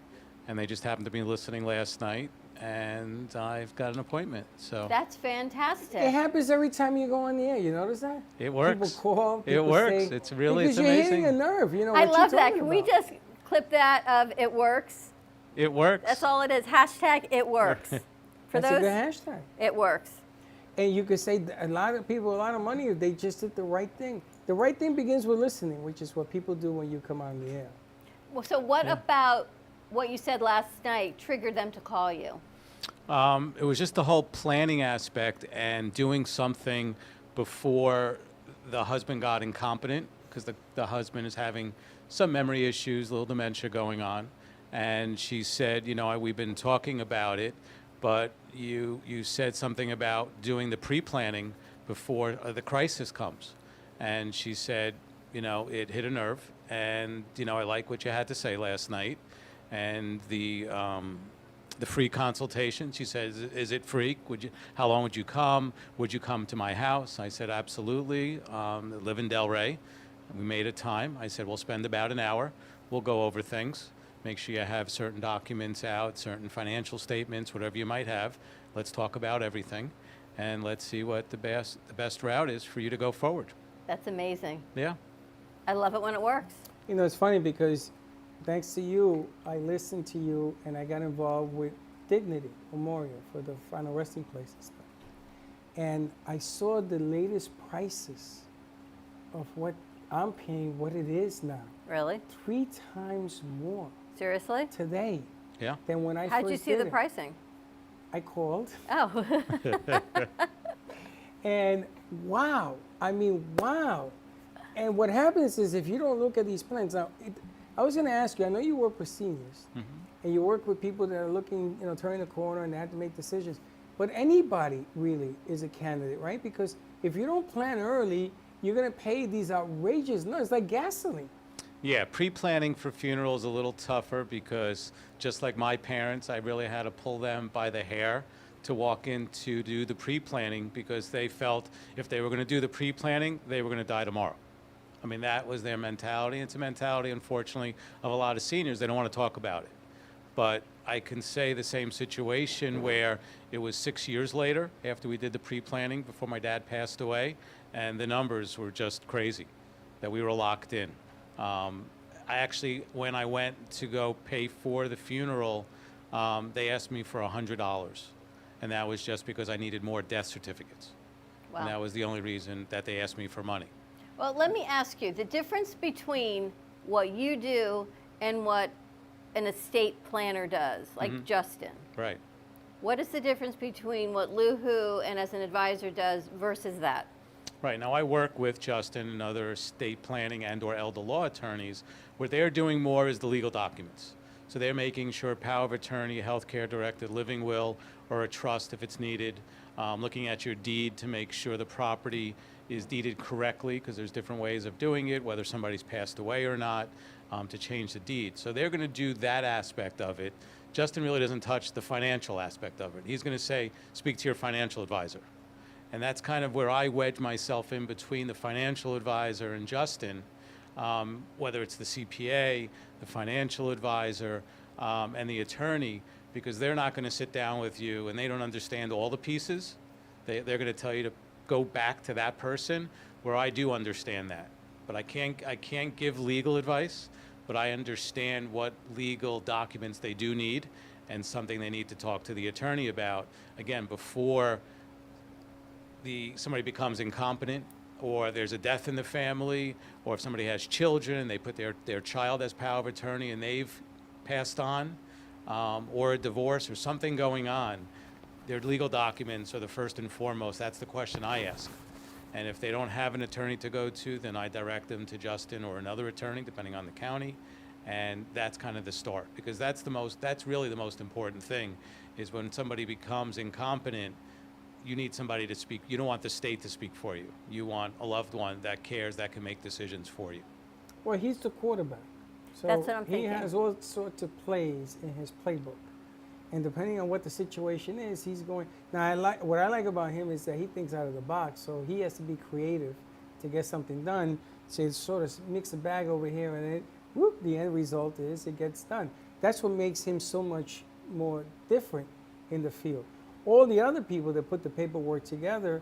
And they just happened to be listening last night. And I've got an appointment, so. That's fantastic. It happens every time you go on the air. You notice that? It works. People call. It People works. say- It's really, because it's you're amazing. hitting a nerve. You know. I what love you're that. talking Can we about. just clip that of it works? It works. That's all it is. Hashtag it works. For That's those, a good hashtag. it works. And you could say that a lot of people, a lot of money if they just did the right thing. The right thing begins with listening, which is what people do when you come on the air. Well, so what about what you said last night triggered them to call you? It was just the whole planning aspect and doing something before the husband got incompetent, because the husband is having some memory issues, a little dementia going on. And she said, you know, we've been talking about it, but you said something about doing the pre-planning before the crisis comes. And she said, you know, it hit a nerve. And, you know, I like what you had to say last night. And the free consultation, she said, is it free? How long would you come? Would you come to my house? I said, absolutely. I live in Delray. We made a time. I said, we'll spend about an hour. We'll go over things. Make sure you have certain documents out, certain financial statements, whatever you might have. Let's talk about everything. And let's see what the best route is for you to go forward. That's amazing. Yeah. I love it when it works. You know, it's funny because thanks to you, I listened to you and I got involved with Dignity Memorial for the Final Resting Place and stuff. And I saw the latest prices of what I'm paying, what it is now. Really? 3 times more. Seriously? Today. Yeah. Than when I How'd first you see did the it. pricing? I called. Oh. And wow, I mean, wow. And what happens is if you don't look at these plans, now, I was gonna ask you, I know you work with seniors, and you work with people that are looking, you know, turning the corner and they have to make decisions. But anybody really is a candidate, right? Because if you don't plan early, you're gonna pay these outrageous numbers. It's like gasoline. Yeah, pre-planning for funerals is a little tougher because just like my parents, I really had to pull them by the hair to walk in to do the pre-planning because they felt if they were going to do the pre-planning, they were going to die tomorrow. I mean, that was their mentality. It's a mentality, unfortunately, of a lot of seniors. They don't want to talk about it. But I can say the same situation where it was 6 years later after we did the pre-planning before my dad passed away, and the numbers were just crazy, that we were locked in. I actually, when I went to go pay for the funeral, they asked me for $100. And that was just because I needed more death certificates. Wow. And that was the only reason that they asked me for money. Well, let me ask you, the difference between what you do and what an estate planner does, like Justin. Right. What is the difference between what Luhu and as an advisor does versus that? Right. Now, I work with Justin and other estate planning and or elder law attorneys. What they're doing more is the legal documents. So they're making sure power of attorney, healthcare directed living will, or a trust if it's needed, looking at your deed to make sure the property is deeded correctly, because there's different ways of doing it, whether somebody's passed away or not, to change the deed. So they're going to do that aspect of it. Justin really doesn't touch the financial aspect of it. He's going to say, speak to your financial advisor. And that's kind of where I wedge myself in between the financial advisor and Justin, whether it's the CPA, the financial advisor, and the attorney, because they're not going to sit down with you and they don't understand all the pieces. They're going to tell you to go back to that person, where I do understand that. But I can't give legal advice, but I understand what legal documents they do need and something they need to talk to the attorney about, again, before somebody becomes incompetent, or there's a death in the family, or if somebody has children, they put their child as power of attorney and they've passed on, or a divorce or something going on. Their legal documents are the first and foremost. That's the question I ask. And if they don't have an attorney to go to, then I direct them to Justin or another attorney, depending on the county. And that's kind of the start, because that's really the most important thing, is when somebody becomes incompetent, you need somebody to speak. You don't want the state to speak for you. You want a loved one that cares, that can make decisions for you. Well, he's the quarterback. So That's what I'm he thinking. has all sorts of plays in his playbook. And depending on what the situation is, he's going. Now, what I like about him is that he thinks out of the box. So he has to be creative to get something done. So it's sort of mix a bag over here, and the end result is it gets done. That's what makes him so much more different in the field. All the other people that put the paperwork together,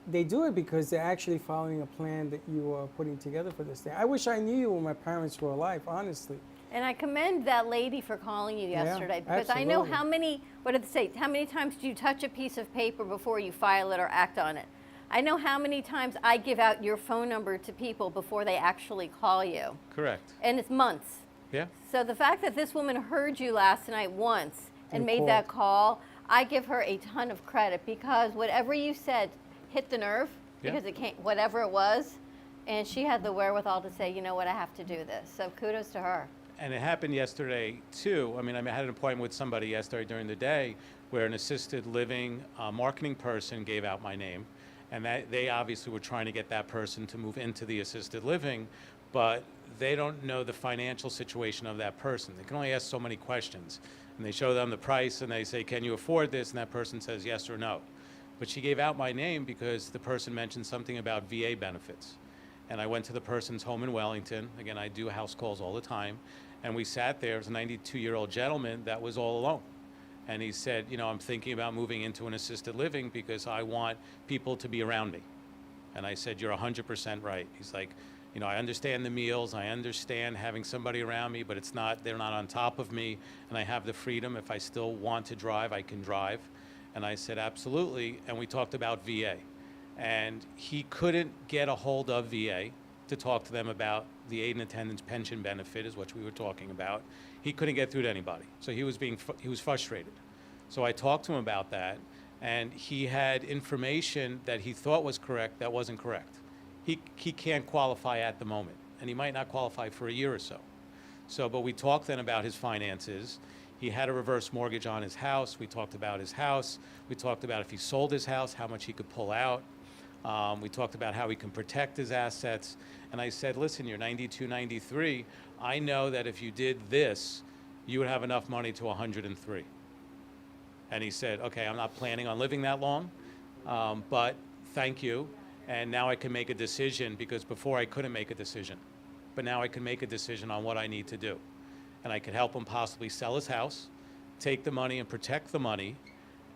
they do it because they're actually following a plan that you are putting together for this thing. I wish I knew you when my parents were alive, honestly. And I commend that lady for calling you Yeah, yesterday, because I know absolutely. what did it say? How many times do you touch a piece of paper before you file it or act on it? I know how many times I give out your phone number to people before they actually call you. Correct. And it's months. Yeah. So the fact that this woman heard you last night once and And made called. that call, I give her a ton of credit, because whatever you said hit the nerve, Yeah. because it can't, whatever it was, and she had the wherewithal to say, you know what, I have to do this. So kudos to her. And it happened yesterday, too. I mean, I had an appointment with somebody yesterday during the day where an assisted living marketing person gave out my name. And they obviously were trying to get that person to move into the assisted living, but they don't know the financial situation of that person. They can only ask so many questions. And they show them the price and they say, can you afford this? And that person says yes or no. But she gave out my name because the person mentioned something about VA benefits. And I went to the person's home in Wellington. Again, I do house calls all the time. And we sat there. It was a 92-year-old gentleman that was all alone. And he said, you know, I'm thinking about moving into an assisted living because I want people to be around me. And I said, you're 100% right. He's like, you know, I understand the meals. I understand having somebody around me, but they're not on top of me. And I have the freedom. If I still want to drive, I can drive. And I said, absolutely. And we talked about VA. And he couldn't get a hold of VA to talk to them about the aid and attendance pension benefit, is what we were talking about. He couldn't get through to anybody. So he was frustrated. So I talked to him about that, and he had information that he thought was correct that wasn't correct. He can't qualify at the moment, and he might not qualify for a year or so. But we talked then about his finances. He had a reverse mortgage on his house. We talked about his house. We talked about if he sold his house, how much he could pull out. We talked about how he can protect his assets. And I said, listen, you're 92, 93. I know that if you did this, you would have enough money to 103. And he said, okay, I'm not planning on living that long, but thank you. And now I can make a decision, because before I couldn't make a decision. But now I can make a decision on what I need to do. And I could help him possibly sell his house, take the money and protect the money,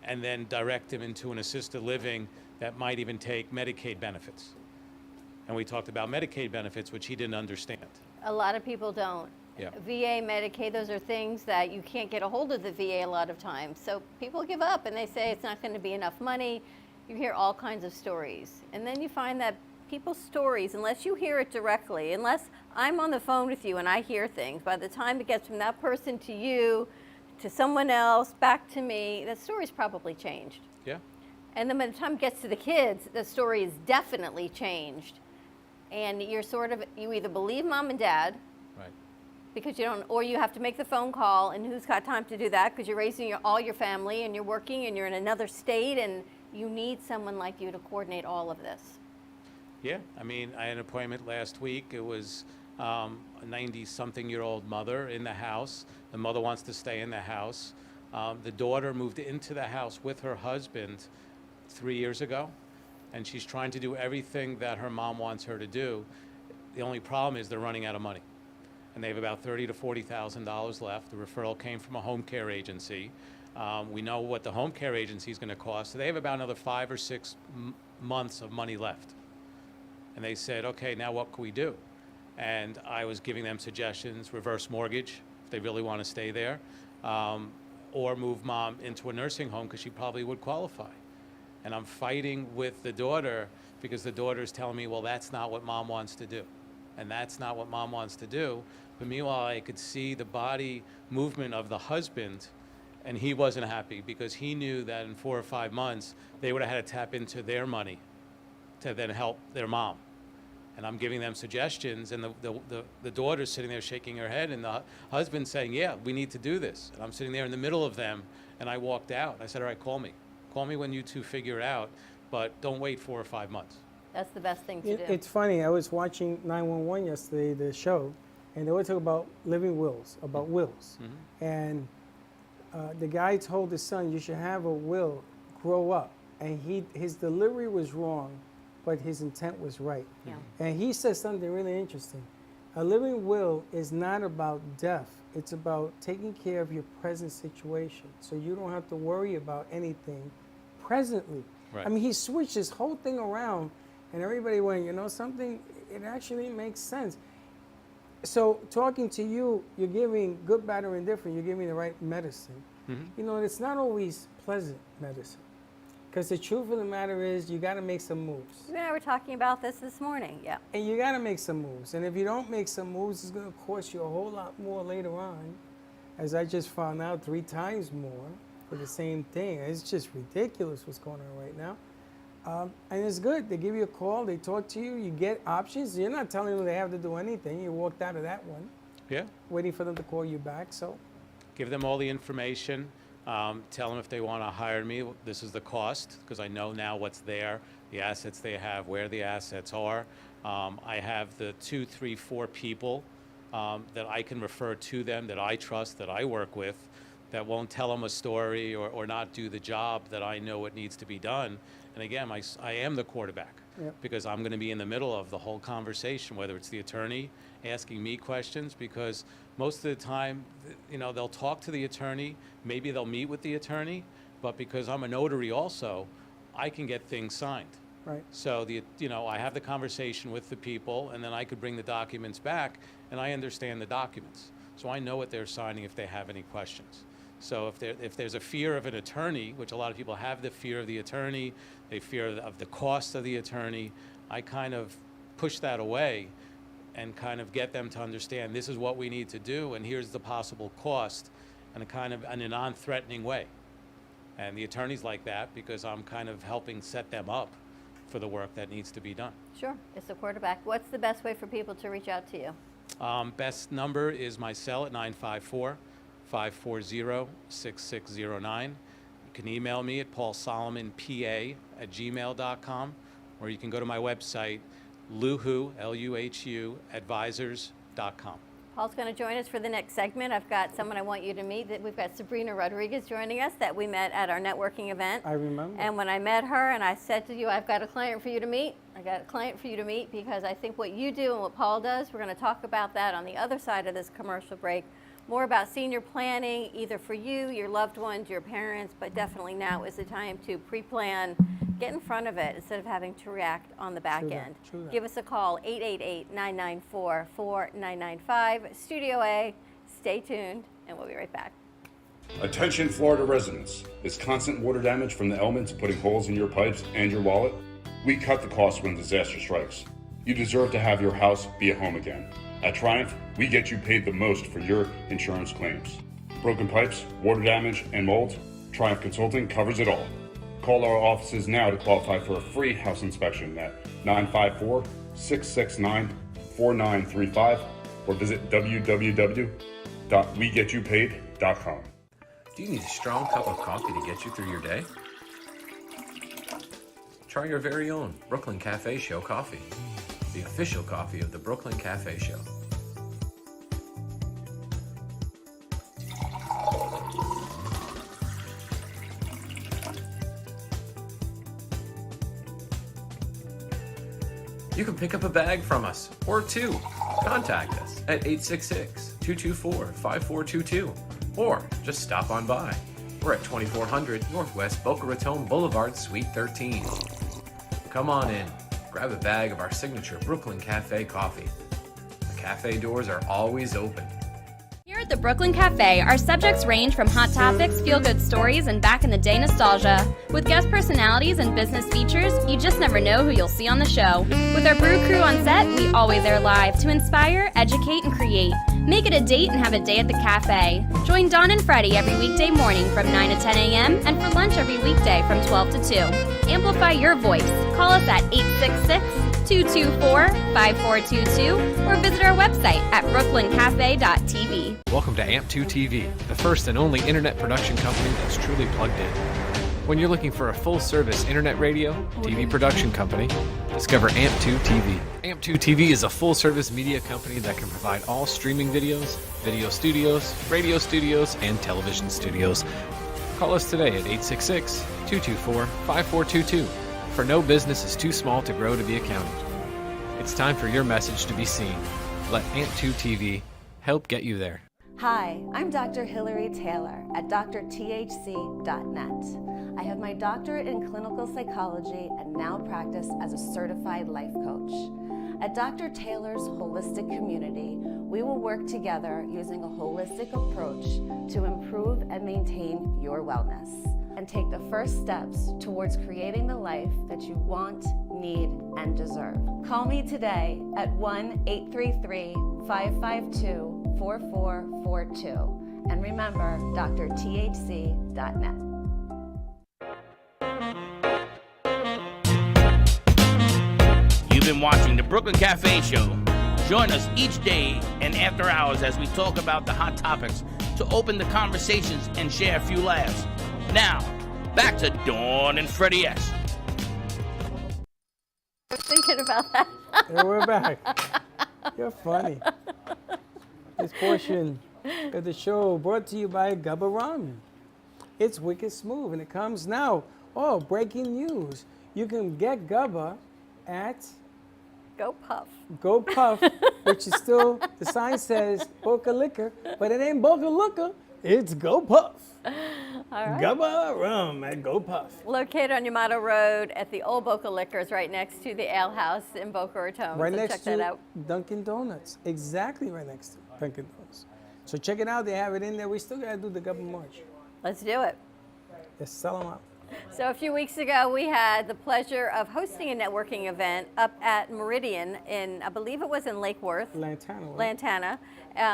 and then direct him into an assisted living that might even take Medicaid benefits. And we talked about Medicaid benefits, which he didn't understand. A lot of people don't. Yeah. VA, Medicaid, those are things that you can't get a hold of the VA a lot of times. So people give up and they say it's not going to be enough money. You hear all kinds of stories. And then you find that people's stories, unless you hear it directly, unless I'm on the phone with you and I hear things, by the time it gets from that person to you, to someone else, back to me, that story's probably changed. Yeah. And then by the time it gets to the kids, the story is definitely changed. And you're you either believe mom and dad, Right. because you don't, or you have to make the phone call, and who's got time to do that, because you're raising all your family, and you're working, and you're in another state, and you need someone like you to coordinate all of this. Yeah, I mean, I had an appointment last week. It was a 90-something-year-old mother in the house. The mother wants to stay in the house. The daughter moved into the house with her husband 3 years ago, and she's trying to do everything that her mom wants her to do. The only problem is they're running out of money, and they have about $30,000 to $40,000 left. The referral came from a home care agency. We know what the home care agency is going to cost, so they have about another 5 or 6 months of money left. And they said, okay, now what can we do? And I was giving them suggestions: reverse mortgage, if they really want to stay there, or move mom into a nursing home because she probably would qualify. And I'm fighting with the daughter because the daughter's telling me, well, that's not what mom wants to do. And that's not what mom wants to do. But meanwhile, I could see the body movement of the husband, and he wasn't happy because he knew that in 4 or 5 months, they would have had to tap into their money to then help their mom. And I'm giving them suggestions, and the daughter's sitting there shaking her head, and the husband's saying, yeah, we need to do this. And I'm sitting there in the middle of them, and I walked out. I said, all right, call me. Call me when you two figure it out, but don't wait 4 or 5 months. That's the best thing to do. It's funny, I was watching 911 yesterday, the show, and they were talking about living wills, about wills. And the guy told his son, you should have a will, grow up. And his delivery was wrong, but his intent was right. Yeah. And he said something really interesting. A living will is not about death. It's about taking care of your present situation, so you don't have to worry about anything presently. Right. I mean, he switched his whole thing around, and everybody went, you know something, it actually makes sense. So talking to you, you're giving good, bad, or indifferent, you're giving the right medicine. You know, it's not always pleasant medicine. Because the truth of the matter is, you got to make some moves. You and I were talking about this morning, yeah. And you got to make some moves. And if you don't make some moves, it's going to cost you a whole lot more later on. As I just found out, 3 times more for the same thing. It's just ridiculous what's going on right now. And it's good. They give you a call. They talk to you. You get options. You're not telling them they have to do anything. You walked out of that one. Yeah. Waiting for them to call you back. So Give them all the information. Tell them if they want to hire me, this is the cost, because I know now what's there, the assets they have, where the assets are. I have the 2, 3, 4 people that I can refer to them, that I trust, that I work with, that won't tell them a story or not do the job that I know what needs to be done. And again, I am the quarterback. Yep. Because I'm going to be in the middle of the whole conversation, whether it's the attorney asking me questions, because most of the time, you know, they'll talk to the attorney, maybe they'll meet with the attorney, but because I'm a notary also, I can get things signed. Right. So I have the conversation with the people, and then I could bring the documents back, and I understand the documents. So I know what they're signing if they have any questions. So if there's a fear of an attorney, which a lot of people have the fear of the attorney, they fear of the cost of the attorney, I kind of push that away and kind of get them to understand this is what we need to do and here's the possible cost, and in a non-threatening way. And the attorneys like that because I'm kind of helping set them up for the work that needs to be done. Sure, it's the quarterback. What's the best way for people to reach out to you? Best number is my cell at 954-540-6609. You can email me at paulsolomonpa@gmail.com, or you can go to my website, luhu, L-U-H-U, advisors.com. Paul's going to join us for the next segment. I've got someone I want you to meet. We've got Sabrina Rodriguez joining us that we met at our networking event. I remember. And when I met her and I said to you, I've got a client for you to meet. I got a client for you to meet because I think what you do and what Paul does, we're going to talk about that on the other side of this commercial break. More about senior planning, either for you, your loved ones, your parents, but definitely now is the time to pre-plan, get in front of it instead of having to react on the back end. True that. Give us a call, 888-994-4995, Studio A. Stay tuned, and we'll be right back. Attention Florida residents. Is constant water damage from the elements putting holes in your pipes and your wallet? We cut the cost when disaster strikes. You deserve to have your house be a home again. At Triumph, we get you paid the most for your insurance claims. Broken pipes, water damage, and mold? Triumph Consulting covers it all. Call our offices now to qualify for a free house inspection at 954-669-4935 or visit www.wegetYouPaid.com. Do you need a strong cup of coffee to get you through your day? Try your very own Brooklyn Cafe Show coffee, the official coffee of the Brooklyn Cafe Show. You can pick up a bag from us, or two. Contact us at 866-224-5422, or just stop on by. We're at 2400 Northwest Boca Raton Boulevard, Suite 13. Come on in, grab a bag of our signature Brooklyn Cafe coffee. The cafe doors are always open. Here at the Brooklyn Cafe, our subjects range from hot topics, feel-good stories, and back-in-the-day nostalgia. With guest personalities and business features, you just never know who you'll see on the show. With our brew crew on set, we always air live to inspire, educate, and create. Make it a date and have a day at the cafe. Join Dawn and Freddie every weekday morning from 9 to 10 a.m. and for lunch every weekday from 12 to 2. Amplify your voice. Call us at 866-224-5422 or visit our website at brooklyncafe.tv. Welcome to AMP2 TV, the first and only internet production company that's truly plugged in. When you're looking for a full-service internet radio, TV production company, discover AMP2 TV. AMP2 TV is a full-service media company that can provide all streaming videos, video studios, radio studios, and television studios. Call us today at 866-224-5422, for no business is too small to grow to be accounted. It's time for your message to be seen. Let AMP2 TV help get you there. Hi, I'm Dr. Hillary Taylor at drthc.net. I have my doctorate in clinical psychology and now practice as a certified life coach. At Dr. Taylor's Holistic Community, we will work together using a holistic approach to improve and maintain your wellness and take the first steps towards creating the life that you want, need, and deserve. Call me today at 1-833-552-4442 and remember drthc.net. You've been watching the Brooklyn Cafe Show. Join us each day and after hours as we talk about the hot topics to open the conversations and share a few laughs. Now, back to Dawn and Freddie S. I was thinking about that. And we're back. You're funny. This portion of the show brought to you by Gubba Ramen. It's wicked smooth, and it comes now. Oh, breaking news. You can get Gubba at Go Puff. Go Puff, which is still, the sign says Boca Liquor, but it ain't Boca Liquor, it's Go Puff. All right. Gubba Rum at Go Puff. Located on Yamato Road at the old Boca Liquors, right next to the Ale House in Boca Raton. Right so next check to that out. Dunkin' Donuts. Exactly right next to Dunkin' Donuts. So check it out. They have it in there. We still got to do the Gubba March. Let's do it. Let's sell them out. So a few weeks ago, we had the pleasure of hosting a networking event up at Meridian in, I believe it was in Lake Worth. Lantana. Right? Lantana,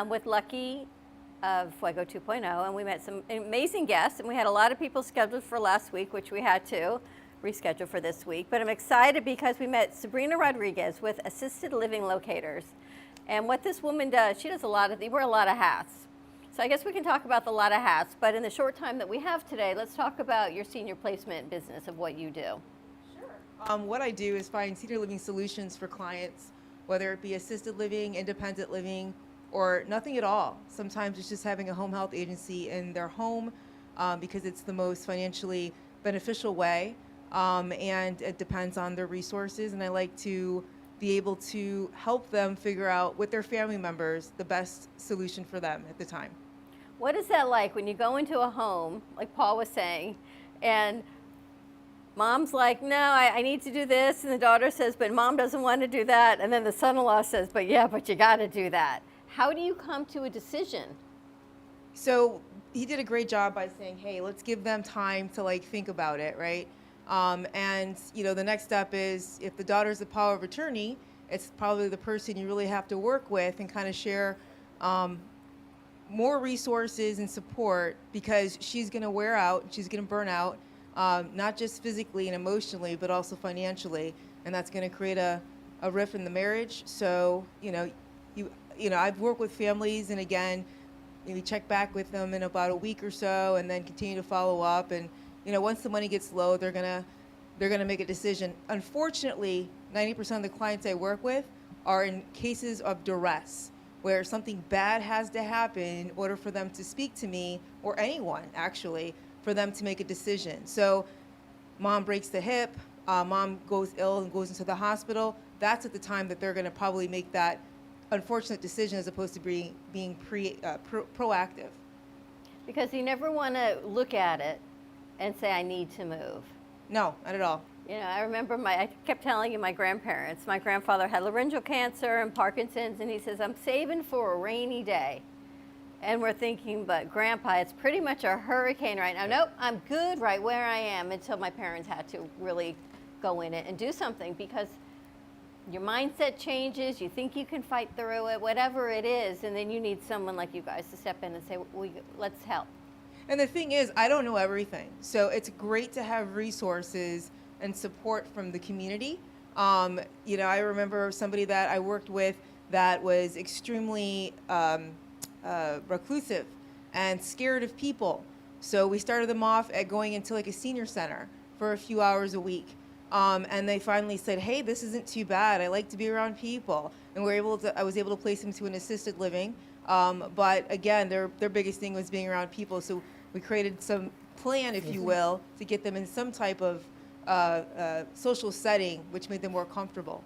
with Lucky of Fuego 2.0, and we met some amazing guests, and we had a lot of people scheduled for last week, which we had to reschedule for this week. But I'm excited because we met Sabrina Rodriguez with Assisted Living Locators. And what this woman does, she does they wear a lot of hats. So I guess we can talk about the lot of hats, but in the short time that we have today, let's talk about your senior placement business of what you do. What I do is find senior living solutions for clients, whether it be assisted living, independent living, or nothing at all. Sometimes it's just having a home health agency in their home because it's the most financially beneficial way, and it depends on their resources, and I like to be able to help them figure out with their family members the best solution for them at the time. What is that like when you go into a home, like Paul was saying, and mom's like, no, I need to do this, and the daughter says, but mom doesn't want to do that, and then the son-in-law says, but yeah, but you got to do that. How do you come to a decision? So he did a great job by saying, hey, let's give them time to think about it, right? And the next step is if the daughter's the power of attorney, it's probably the person you really have to work with and kind of share more resources and support, because she's going to wear out, she's going to burn out. not just physically and emotionally, but also financially, and that's going to create a rift in the marriage. So, I've worked with families, and again, we check back with them in about a week or so, and then continue to follow up. And once the money gets low, they're gonna make a decision. Unfortunately, 90% of the clients I work with are in cases of duress, where something bad has to happen in order for them to speak to me, or anyone actually, for them to make a decision. So mom breaks the hip, mom goes ill and goes into the hospital. That's at the time that they're going to probably make that unfortunate decision, as opposed to being proactive. Because you never want to look at it and say, I need to move. No, not at all. I remember I kept telling you my grandparents. My grandfather had laryngeal cancer and Parkinson's, and he says, I'm saving for a rainy day. And we're thinking, but Grandpa, it's pretty much a hurricane right now. Nope, I'm good right where I am, until my parents had to really go in it and do something, because your mindset changes, you think you can fight through it, whatever it is, and then you need someone like you guys to step in and say, let's help. And the thing is, I don't know everything. So it's great to have resources and support from the community. I remember somebody that I worked with that was extremely reclusive and scared of people. So we started them off at going into like a senior center for a few hours a week. And they finally said, hey, this isn't too bad. I like to be around people. And I was able to place them to an assisted living. But again, their biggest thing was being around people. So we created some plan, if you will, to get them in some type of social setting, which made them more comfortable.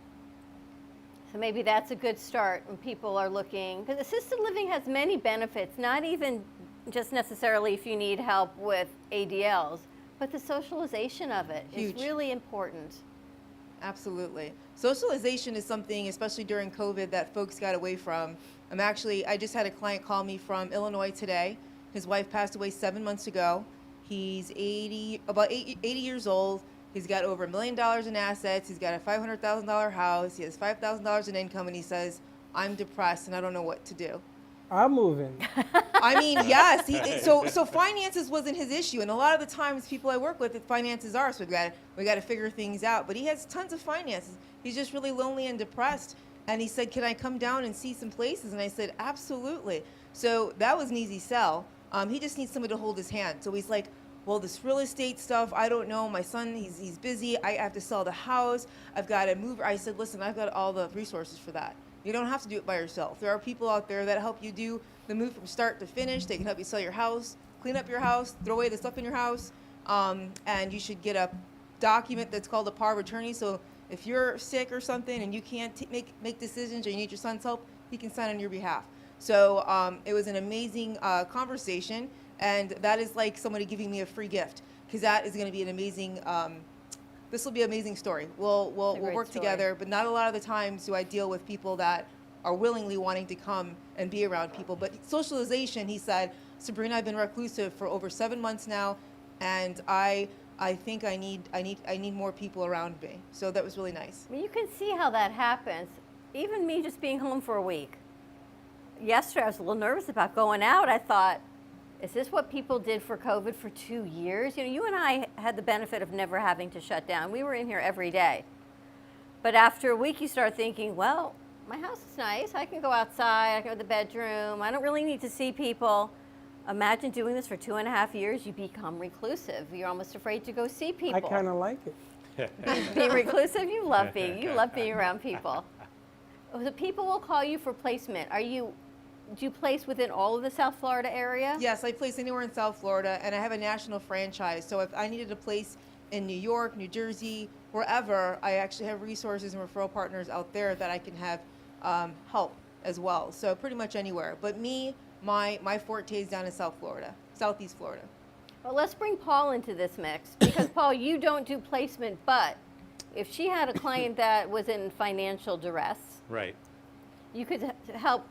So maybe that's a good start when people are looking, because assisted living has many benefits, not even just necessarily if you need help with ADLs, but the socialization of it is really important. Absolutely. Socialization is something, especially during COVID, that folks got away from. I just had a client call me from Illinois today. His wife passed away 7 months ago. He's about 80 years old. He's got over $1 million in assets. He's got a $500,000 house. He has $5,000 in income, and he says, I'm depressed and I don't know what to do. I'm moving. I mean, yes. So finances wasn't his issue, and a lot of the times people I work with, finances are. So we got to figure things out. But he has tons of finances. He's just really lonely and depressed. And he said, "Can I come down and see some places?" And I said, "Absolutely." So that was an easy sell. He just needs somebody to hold his hand. So he's like, well, this real estate stuff, I don't know. My son, he's busy. I have to sell the house. I've got to move. I said, listen, I've got all the resources for that. You don't have to do it by yourself. There are people out there that help you do the move from start to finish. They can help you sell your house, clean up your house, throw away the stuff in your house. And you should get a document that's called a power of attorney. So if you're sick or something and you can't make decisions, or you need your son's help, he can sign on your behalf. So it was an amazing conversation. And that is like somebody giving me a free gift, because that is going to be an amazing, this will be an amazing story. We'll work together, but not a lot of the times do I deal with people that are willingly wanting to come and be around people. But socialization, he said, Sabrina, I've been reclusive for over 7 months now, and I think I need more people around me. So that was really nice. I mean, you can see how that happens. Even me just being home for a week. Yesterday, I was a little nervous about going out. I thought, is this what people did for COVID for 2 years? You and I had the benefit of never having to shut down. We were in here every day. But after a week, you start thinking, well, my house is nice. I can go outside. I can go to the bedroom. I don't really need to see people. Imagine doing this for 2.5 years. You become reclusive. You're almost afraid to go see people. I kind of like it. Being reclusive? You love being around people. The people will call you for placement. Do you place within all of the South Florida area? Yes, I place anywhere in South Florida, and I have a national franchise. So if I needed a place in New York, New Jersey, wherever, I actually have resources and referral partners out there that I can have help as well. So pretty much anywhere. But my forte is down in South Florida, Southeast Florida. Well, let's bring Paul into this mix, because Paul, you don't do placement, but if she had a client that was in financial duress, right, you could help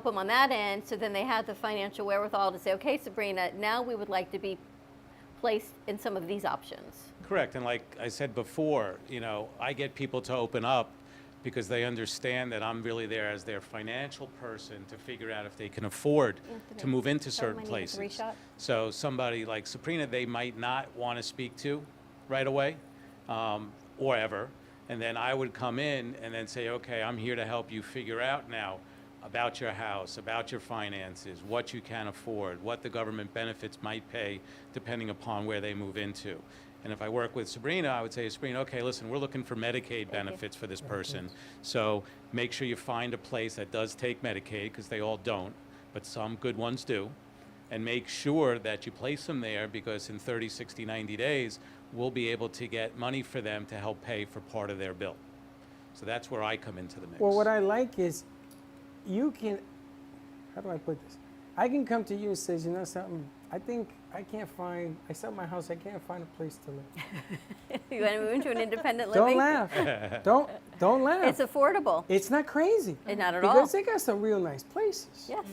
them on that end, so then they had the financial wherewithal to say, okay, Sabrina, now we would like to be placed in some of these options. correct. And like I said before, I get people to open up because they understand that I'm really there as their financial person to figure out if they can afford to move into certain places. So somebody like Sabrina, they might not want to speak to right away or ever. And then I would come in and then say, okay, I'm here to help you figure out now about your house, about your finances, what you can afford, what the government benefits might pay depending upon where they move into. And if I work with Sabrina, I would say, Sabrina, okay, listen, we're looking for Medicaid benefits for this person. So make sure you find a place that does take Medicaid, because they all don't, but some good ones do. And make sure that you place them there, because in 30, 60, 90 days, we'll be able to get money for them to help pay for part of their bill. So that's where I come into the mix. Well, what I like is you can, how do I put this? I can come to you and say, you know something, I think I can't find, I sell my house, I can't find a place to live. You want to move into an independent Don't living? laugh. Don't laugh. It's affordable. It's not crazy. Not at all. Because they got some real nice places. Yes.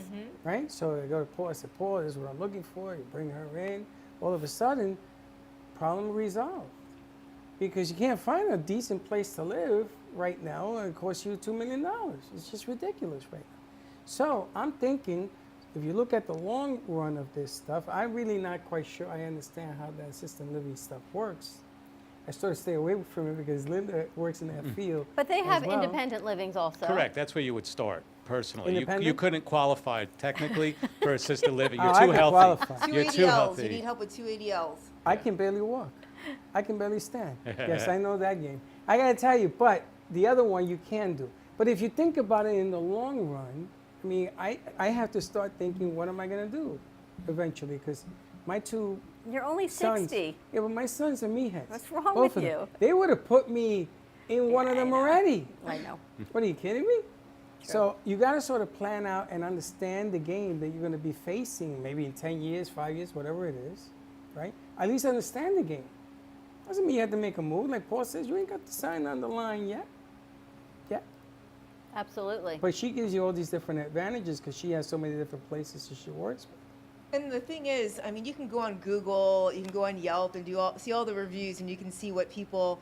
Right? So I go to Paul, I said, Paul, this is what I'm looking for. You bring her in. All of a sudden, problem resolved. Because you can't find a decent place to live right now, and it costs you $2 million. It's just ridiculous right now. So I'm thinking, if you look at the long run of this stuff, I'm really not quite sure I understand how that assisted living stuff works. I sort of stay away from it because Linda works in that field. But they as have well. independent livings also. Correct. That's where you would start, personally. You Independent? couldn't qualify technically for assisted living. You're Oh, I too can healthy. qualify. You're too You healthy. need help with 2 ADLs. I can barely walk. I can barely stand. Yes, I know that game. I gotta tell you, but the other one you can do. But if you think about it in the long run, I mean, I have to start thinking, what am I gonna do eventually? Because my two You're only sons, 60. yeah, but my sons are meatheads. What's wrong Both with of them. you? They would have put me in one of them already. I know. What, are you kidding me? So you got to sort of plan out and understand the game that you're going to be facing maybe in 10 years, 5 years, whatever it is, right? At least understand the game. Doesn't mean you have to make a move. Like Paul says, you ain't got the sign on the line yet. Yeah. Absolutely. But she gives you all these different advantages because she has so many different places that she works with. And the thing is, I mean, you can go on Google, you can go on Yelp and see all the reviews, and you can see what people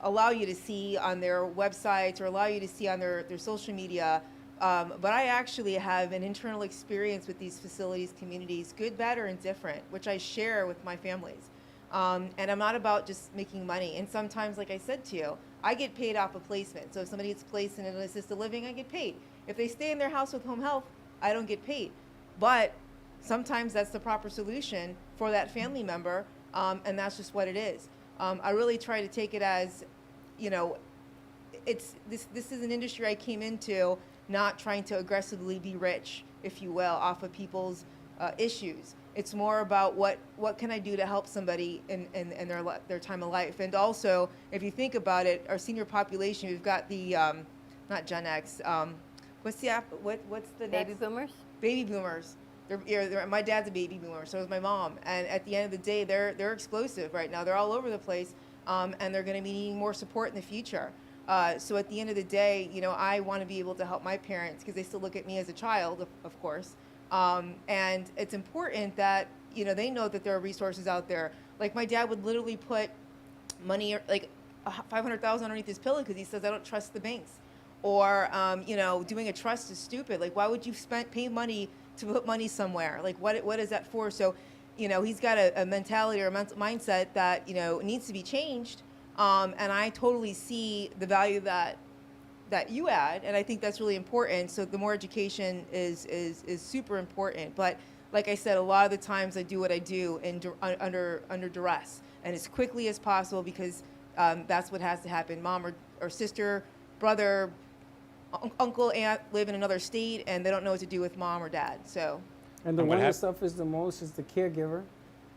allow you to see on their websites or allow you to see on their social media. But I actually have an internal experience with these facilities, communities, good, bad, or indifferent, which I share with my families. And I'm not about just making money. And sometimes, like I said to you, I get paid off a placement. So if somebody gets placed in an assisted living, I get paid. If they stay in their house with home health, I don't get paid. But sometimes that's the proper solution for that family member, and that's just what it is. I really try to take it as, you know, this is an industry I came into not trying to aggressively be rich, if you will, off of people's issues. It's more about what can I do to help somebody in their time of life. And also, if you think about it, our senior population, we've got the, not Gen X, what's the Baby boomers? Baby boomers. My dad's a baby boomer, so is my mom. And at the end of the day, they're explosive right now. They're all over the place, and they're going to be needing more support in the future. So at the end of the day, you know, I want to be able to help my parents because they still look at me as a child, of course. And it's important that, you know, they know that there are resources out there. Like my dad would literally put money, like $500,000 underneath his pillow because he says, I don't trust the banks. Or, you know, doing a trust is stupid. Like, why would you pay money to put money somewhere? Like, what is that for? So, you know, he's got a mentality or a mindset that, you know, needs to be changed. And I totally see the value that you add, and I think that's really important. So the more education is super important. But like I said, a lot of the times I do what I do under duress and as quickly as possible because that's what has to happen. Mom or sister, brother, uncle, aunt live in another state and they don't know what to do with mom or dad. So. And the one that suffers the most is the caregiver.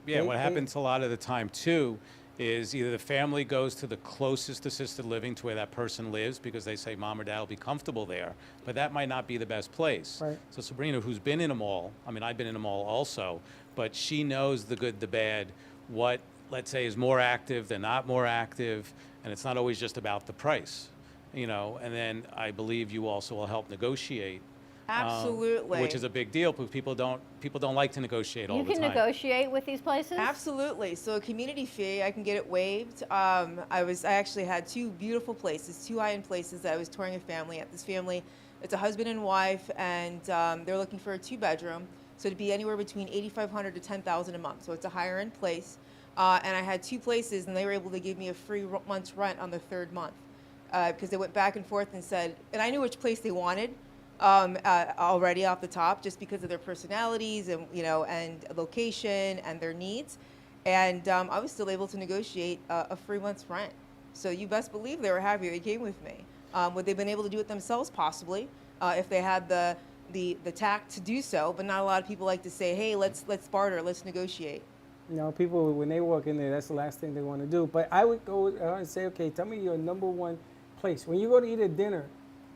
Yeah, what happens a lot of the time too is either the family goes to the closest assisted living to where that person lives because they say mom or dad will be comfortable there, but that might not be the best place. Right. So Sabrina, who's been in a mall, I mean, I've been in a mall also, but she knows the good, the bad, what, let's say, is more active than not more active, and it's not always just about the price, you know, and then I believe you also will help negotiate Absolutely. Which is a big deal because people don't like to negotiate all You the time. can negotiate with these places? Absolutely. So a community fee, I can get it waived. I actually had two beautiful places, two high-end places that I was touring a family at. This family, it's a husband and wife, and they're looking for a 2-bedroom. So it'd be anywhere between $8,500 to $10,000 a month. So it's a higher end place. And I had two places, and they were able to give me a free month's rent on the third month because they went back and forth and said, and I knew which place they wanted. Already off the top, just because of their personalities and and location and their needs, and I was still able to negotiate a free month's rent. So you best believe they were happy they came with me. Would they've been able to do it themselves? Possibly, if they had the tact to do so. But not a lot of people like to say, "Hey, let's barter, let's negotiate." People when they walk in there, that's the last thing they want to do. But I would go and say, "Okay, tell me your number one place when you go to eat a dinner."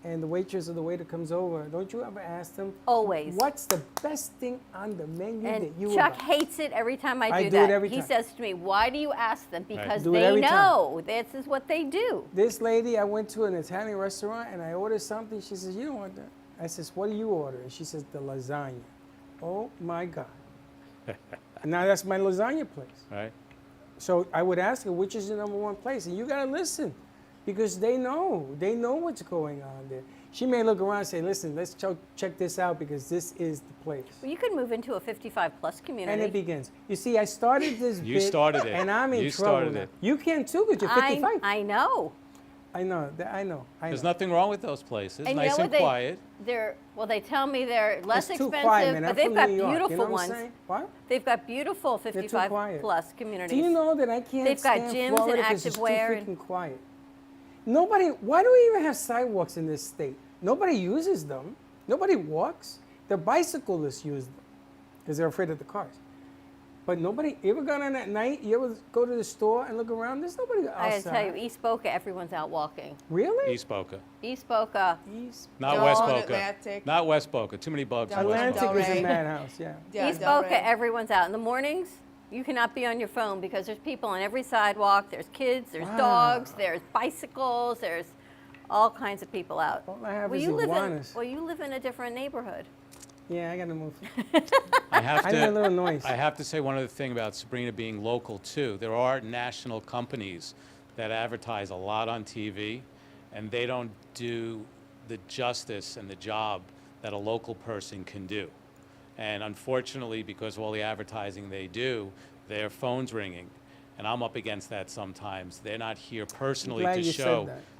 And the waitress or the waiter comes over, don't you ever ask them? Always. What's the best thing on the menu that you would Chuck buy? hates it every time I do I do that. it every He time. says to me, why do you ask them? Because Do it they every time. know this is what they do. This lady, I went to an Italian restaurant and I ordered something. She says, "You don't want that." I says, "What do you order?" And she says, "The lasagna." Oh my God. And now that's my lasagna place. Right. So I would ask her, which is the number one place? And you got to listen because they know what's going on there. She may look around and say, "Listen, let's check this out because this is the place." Well, you could move into a 55-plus community. And it begins. You see, I started this You bit, started it. and I'm in You trouble started now. it. You can too, because you're 55. I know. I know. There's nothing wrong with those places. And nice you know and what quiet. They tell me they're less It's too expensive, quiet, man. but I'm they've from got New York, you know beautiful what I'm ones. saying? What? They've got beautiful They're too 55-plus communities. Do you know that I can't They've got stand gyms Florida and 'cause it's too activewear. freaking quiet. Why do we even have sidewalks in this state? Nobody uses them. Nobody walks. The bicyclists use them because they're afraid of the cars. But nobody, you ever gone on at night? You ever go to the store and look around? There's nobody outside. I gotta tell you, East Boca, everyone's out walking. Really? East Boca. East Boca. Not Dawn, West Boca. Atlantic. Not West Boca. Too many bugs in West Atlantic Boca. is a madhouse, yeah. East Boca, everyone's out. In the mornings, you cannot be on your phone because there's people on every sidewalk. There's kids, there's dogs, there's bicycles, there's all kinds of people out. All I have Well, is you iguanas. you live in a different neighborhood. Yeah, I gotta move. I have I need a little noise. I have to say one other thing about Sabrina being local too. There are national companies that advertise a lot on TV, and they don't do the justice and the job that a local person can do. And unfortunately, because of all the advertising they do, their phone's ringing, and I'm up against that sometimes. They're not here personally glad to you said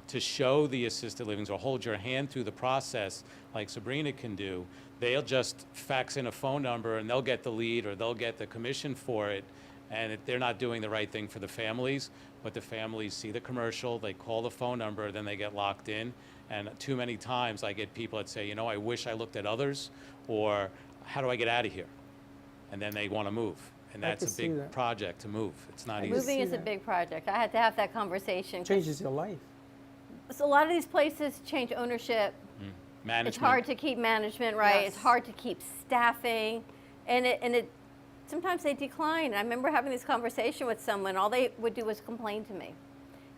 show that. the assisted livings or hold your hand through the process like Sabrina can do. They'll just fax in a phone number and they'll get the lead or they'll get the commission for it, and they're not doing the right thing for the families. But the families see the commercial, they call the phone number, then they get locked in. And too many times I get people that say, I wish I looked at others, or how do I get out of here? And then they want to move. And I that's can a see big that. project to move. It's not easy. Moving is a big project. I had to have that conversation. 'cause Changes your life. So a lot of these places change ownership. Management. It's hard to keep management right. Yes. It's hard to keep staffing, and it sometimes they decline. And I remember having this conversation with someone. All they would do was complain to me,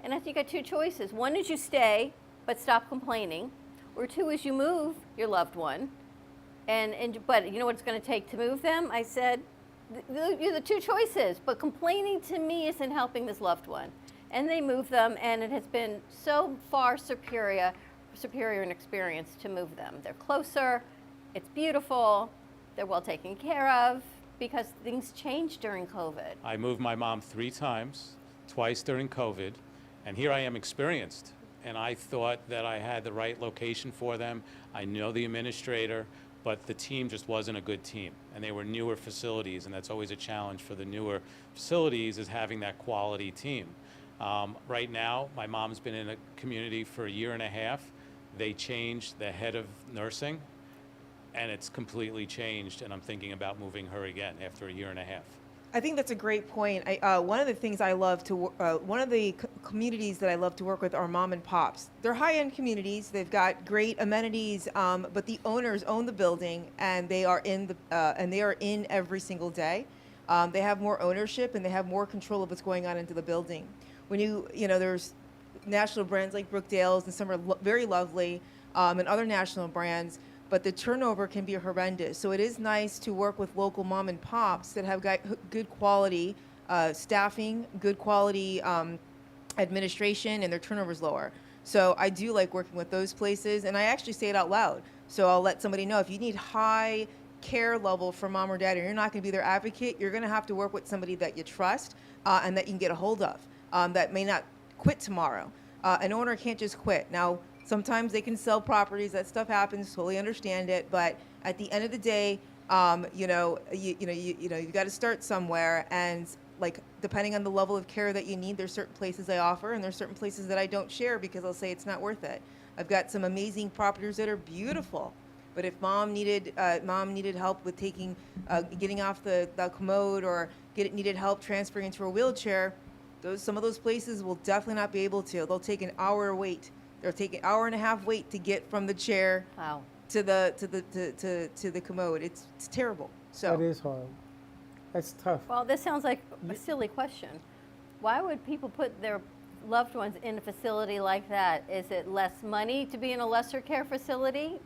and I think you got two choices. One is you stay but stop complaining, or two is you move your loved one, but you know what it's going to take to move them? I said, you're the two choices. But complaining to me isn't helping this loved one, and they move them, and it has been so far superior in experience to move them. They're closer, it's beautiful, they're well taken care of, because things changed during COVID. I moved my mom 3 times, twice during COVID, and here I am experienced. And I thought that I had the right location for them. I know the administrator, but the team just wasn't a good team. And they were newer facilities, and that's always a challenge for the newer facilities, is having that quality team. Right now, my mom's been in a community for a year and a half. They changed the head of nursing, and it's completely changed, and I'm thinking about moving her again after a year and a half. I think that's a great point. One of the things I love to, one of the communities that I love to work with are mom and pops. They're high-end communities. They've got great amenities, but the owners own the building, and they are in every single day. They have more ownership, and they have more control of what's going on into the building. When there's national brands like Brookdale's, and some are very lovely, and other national brands. but the turnover can be horrendous. So it is nice to work with local mom and pops that have got good quality staffing, good quality administration, and their turnover's lower. So I do like working with those places, and I actually say it out loud. So I'll let somebody know if you need high care level for mom or dad, and you're not going to be their advocate, you're going to have to work with somebody that you trust and that you can get a hold of, that may not quit tomorrow. An owner can't just quit. Now, sometimes they can sell properties. That stuff happens. Totally understand it. But at the end of the day, you got to start somewhere. And like, depending on the level of care that you need, there's certain places I offer, and there's certain places that I don't share because I'll say it's not worth it. I've got some amazing properties that are beautiful, but if mom needed help with getting off the commode, or needed help transferring into a wheelchair, some of those places will definitely not be able to. They'll take an hour wait. They'll take an hour and a half wait to get from the chair to the commode. It's terrible. So That is hard. That's tough. Well, this sounds like a silly question. Why would people put their loved ones in a facility like that? Is it less money to be in a lesser care facility?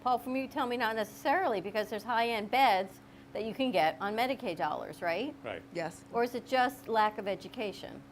Paul, from you tell me not necessarily, because there's high-end beds that you can get on Medicaid dollars, right? Right. Yes. Or is it just lack of education?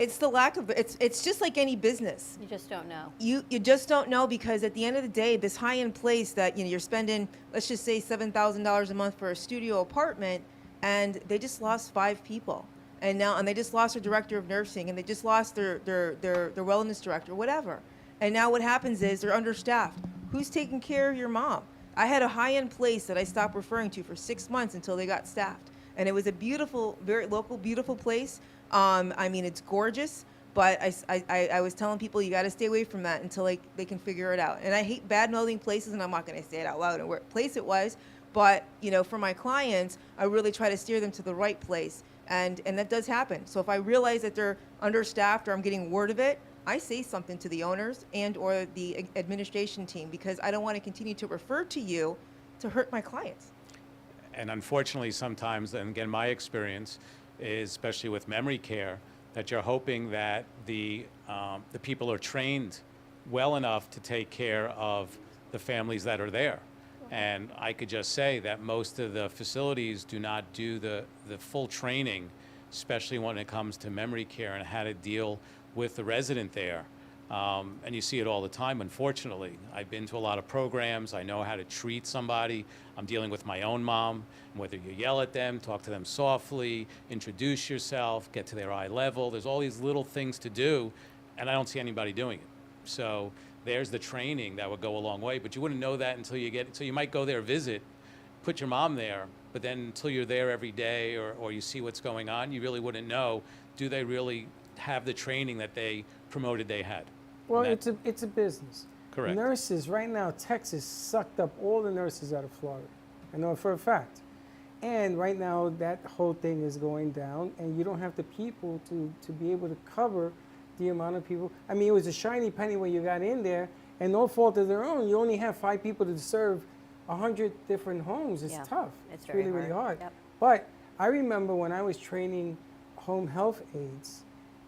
It's the lack of it's just like any business. You just don't know. You just don't know, because at the end of the day, this high-end place that you're spending, let's just say $7,000 a month for a studio apartment, and they just lost 5 people, and they just lost their director of nursing, and they just lost their wellness director, whatever. And now what happens is they're understaffed. Who's taking care of your mom? I had a high-end place that I stopped referring to for 6 months until they got staffed, and it was a beautiful, very local, beautiful place. I mean, it's gorgeous, but I was telling people you got to stay away from that until they can figure it out. And I hate bad-mouthing places, and I'm not going to say it out loud and what place it was, but for my clients, I really try to steer them to the right place, and that does happen. So if I realize that they're understaffed or I'm getting word of it, I say something to the owners and or the administration team, because I don't want to continue to refer to you to hurt my clients. And unfortunately, sometimes, and again, my experience is, especially with memory care, that you're hoping that the people are trained well enough to take care of the families that are there. And I could just say that most of the facilities do not do the full training, especially when it comes to memory care and how to deal with the resident there. And you see it all the time, unfortunately. I've been to a lot of programs. I know how to treat somebody. I'm dealing with my own mom. Whether you yell at them, talk to them softly, introduce yourself, get to their eye level. There's all these little things to do, and I don't see anybody doing it. So there's the training that would go a long way, but you wouldn't know that until you might go there, visit, put your mom there, but then until you're there every day or you see what's going on, you really wouldn't know, do they really have the training that they promoted they had? Well, it's a business. Correct. Nurses, right now, Texas sucked up all the nurses out of Florida. I know for a fact. And right now, that whole thing is going down, and you don't have the people to be able to cover the amount of people. I mean, it was a shiny penny when you got in there, and no fault of their own. You only have 5 people to serve 100 different homes. It's tough. It's really, very really hard. Yep. But I remember when I was training home health aides,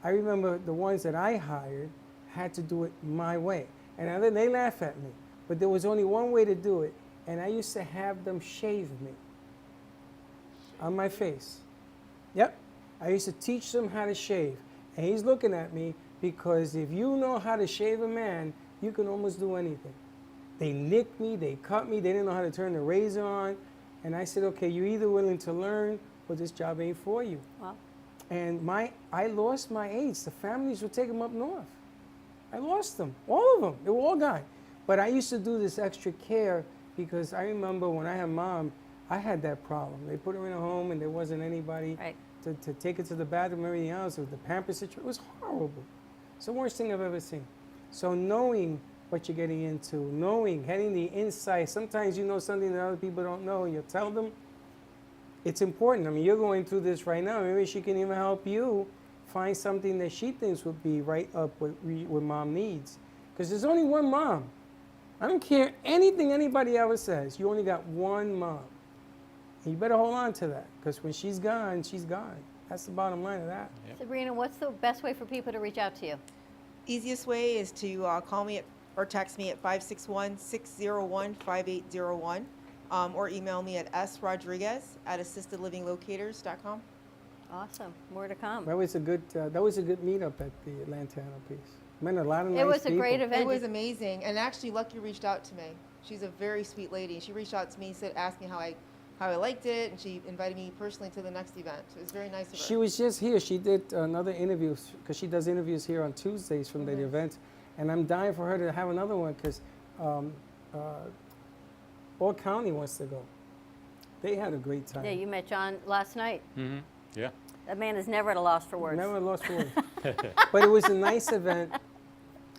I remember the ones that I hired had to do it my way. And then they laugh at me, but there was only one way to do it, and I used to have them shave me on my face. Yep. I used to teach them how to shave. And he's looking at me because if you know how to shave a man, you can almost do anything. They nicked me, they cut me, they didn't know how to turn the razor on. And I said, okay, you're either willing to learn or this job ain't for you. Wow. And I lost my aides. The families would take them up north. I lost them, all of them. They were all gone. But I used to do this extra care because I remember when I had mom, I had that problem. They put her in a home and there wasn't anybody to take her to the bathroom and everything else. With the Pampers situation, it was horrible. It's the worst thing I've ever seen. So knowing what you're getting into, having the insight. Sometimes you know something that other people don't know, and you tell them. It's important. I mean, you're going through this right now. Maybe she can even help you find something that she thinks would be right up what mom needs. Because there's only one mom. I don't care anything anybody ever says. You only got one mom. And you better hold on to that, because when she's gone, she's gone. That's the bottom line of that. Sabrina, what's the best way for people to reach out to you? Easiest way is to call me at or text me at 561-601-5801, or email me at srodriguez@assistedlivinglocators.com. Awesome. More to come. That was a good meetup at the Lantana piece. Met a lot of nice It was a people. great event. It was amazing. And actually, Lucky reached out to me. She's a very sweet lady. She reached out to me, asked me how I liked it, and she invited me personally to the next event. So it was very nice of her. She was just here. She did another interview because she does interviews here on Tuesdays from the event, and I'm dying for her to have another one because All County wants to go. They had a great time. Yeah, you met John last night. Mm-hmm. Yeah. That man is never at a loss for words. Never lost for words. But it was a nice event.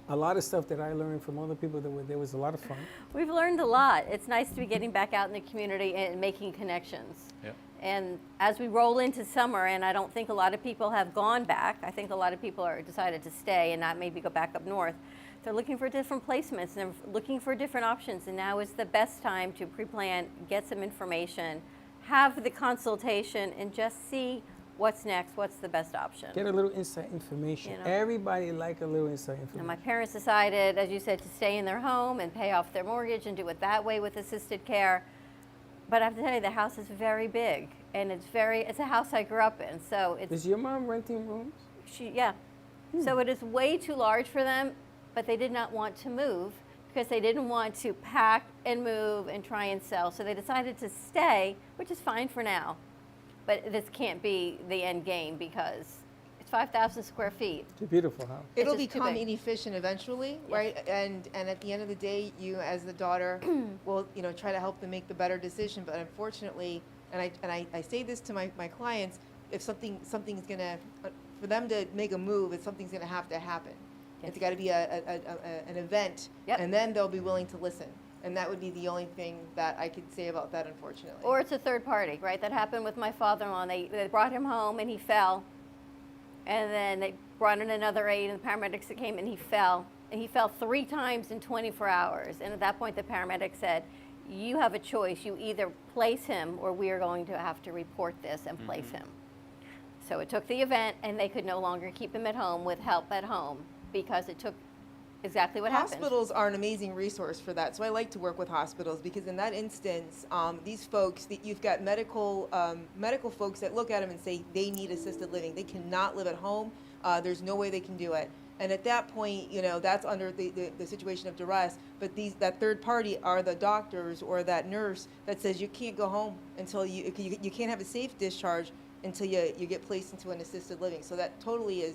A lot of stuff that I learned from other people that were there was a lot of fun. We've learned a lot. It's nice to be getting back out in the community and making connections. Yep. And as we roll into summer, and I don't think a lot of people have gone back, I think a lot of people are decided to stay and not maybe go back up north. They're looking for different placements and they're looking for different options, and now is the best time to pre-plan, get some information, have the consultation, and just see what's next, what's the best option. Get a little inside information. You know? Everybody like a little inside information. And my parents decided, as you said, to stay in their home and pay off their mortgage and do it that way with assisted care. But I have to tell you, the house is very big, and it's a house I grew up in. So it's. Is your mom renting rooms? Yeah. So it is way too large for them, but they did not want to move because they didn't want to pack and move and try and sell. So they decided to stay, which is fine for now. But this can't be the end game because it's 5,000 square feet. It's a beautiful house. It'll just too become big. inefficient eventually, right? And at the end of the day, you as the daughter will try to help them make the better decision. But unfortunately, and I say this to my clients, if something's gonna for them to make a move, if something's gonna have to happen. Yes. It's got to be an event, and then they'll be willing to listen. And that would be the only thing that I could say about that, unfortunately. Or it's a third party, right? That happened with my father-in-law. They brought him home and he fell. And then they brought in another aide and the paramedics that came and he fell. And he fell 3 times in 24 hours. And at that point, the paramedic said, you have a choice. You either place him or we are going to have to report this and place him. So it took the event and they could no longer keep him at home with help at home because it took exactly what happened. Hospitals are an amazing resource for that. So I like to work with hospitals because in that instance, these folks, you've got medical folks that look at them and say they need assisted living. They cannot live at home. There's no way they can do it. And at that point, that's under the situation of duress. But that third party are the doctors or that nurse that says you can't go home until you can't have a safe discharge until you get placed into an assisted living. So that totally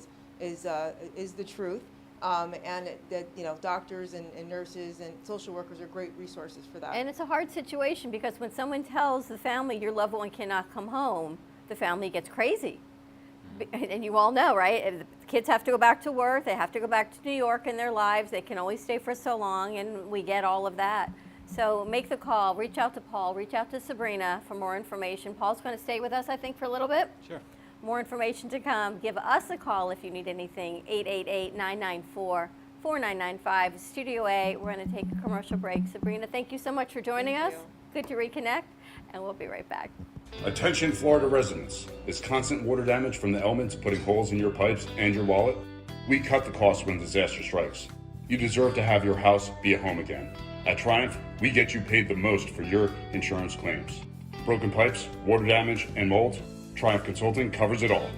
is the truth. And that doctors and nurses and social workers are great resources for that. And it's a hard situation because when someone tells the family your loved one cannot come home, the family gets crazy. And you all know, right? If the kids have to go back to work, they have to go back to New York in their lives, they can only stay for so long, and we get all of that. So make the call, reach out to Paul, reach out to Sabrina for more information. Paul's going to stay with us, I think, for a little bit. Sure. More information to come. Give us a call if you need anything, 888-994-4995, Studio A. We're going to take a commercial break. Sabrina, thank you so much for joining us. Good to reconnect, and we'll be right back. Attention Florida residents. Is constant water damage from the elements putting holes in your pipes and your wallet? We cut the cost when disaster strikes. You deserve to have your house be a home again. At Triumph, we get you paid the most for your insurance claims. Broken pipes, water damage, and mold? Triumph Consulting covers it all.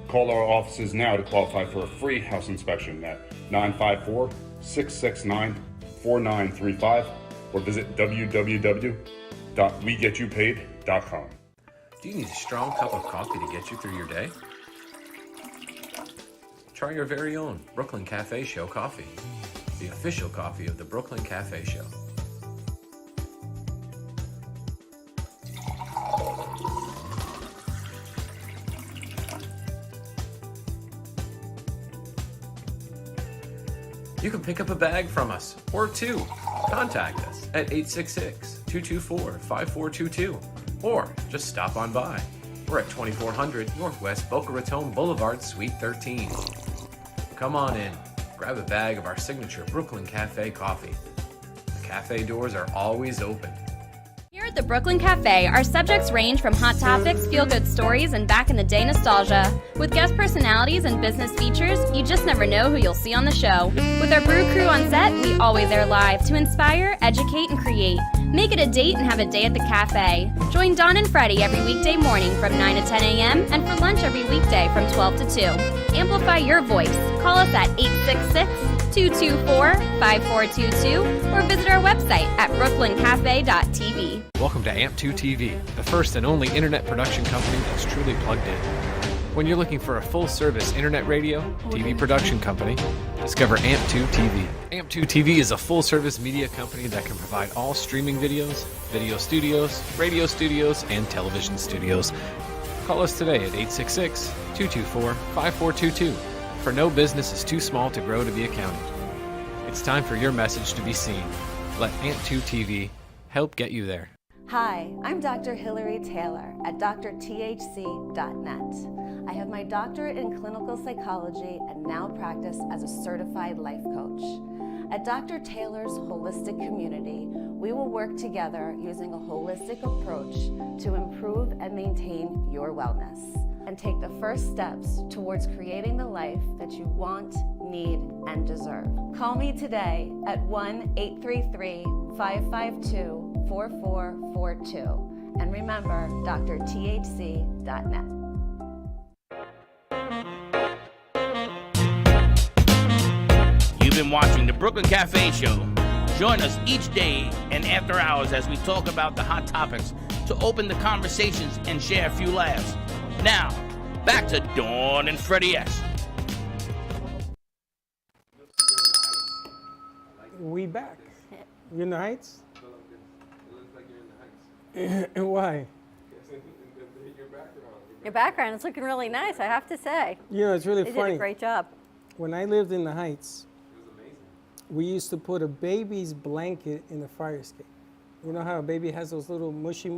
Call our offices now to qualify for a free house inspection at 954-669-4935 or visit www.wegetYouPaid.com. Do you need a strong cup of coffee to get you through your day? Try your very own Brooklyn Cafe Show coffee, the official coffee of the Brooklyn Cafe Show. You can pick up a bag from us, or 2. Contact us at 866-224-5422, or just stop on by. We're at 2400 Northwest Boca Raton Boulevard, Suite 13. Come on in, grab a bag of our signature Brooklyn Cafe coffee. The cafe doors are always open. Here at the Brooklyn Cafe, our subjects range from hot topics, feel-good stories, and back-in-the-day nostalgia. With guest personalities and business features, you just never know who you'll see on the show. With our brew crew on set, we always air live to inspire, educate, and create. Make it a date and have a day at the cafe. Join Dawn and Freddie every weekday morning from 9 to 10 a.m. and for lunch every weekday from 12 to 2. Amplify your voice. Call us at 866-224-5422 or visit our website at brooklyncafe.tv. Welcome to AMP2 TV, the first and only internet production company that's truly plugged in. When you're looking for a full-service internet radio, TV production company, discover AMP2 TV. AMP2 TV is a full-service media company that can provide all streaming videos, video studios, radio studios, and television studios. Call us today at 866-224-5422, for no business is too small to grow to be accounted. It's time for your message to be seen. Let AMP2 TV help get you there. Hi, I'm Dr. Hillary Taylor at drthc.net. I have my doctorate in clinical psychology and now practice as a certified life coach. At Dr. Taylor's Holistic Community, we will work together using a holistic approach to improve and maintain your wellness and take the first steps towards creating the life that you want, need, and deserve. Call me today at 1-833-552-4442. And remember, drthc.net. You've been watching the Brooklyn Cafe Show. Join us each day and after hours as we talk about the hot topics to open the conversations and share a few laughs. Now, back to Dawn and Freddie S. We back. You in the Heights? And why? Your background is looking really nice, I have to say. You know, it's really They funny. did a great job. When I lived in the Heights, we used to put a baby's blanket in the fire escape. You know how a baby has those little mushy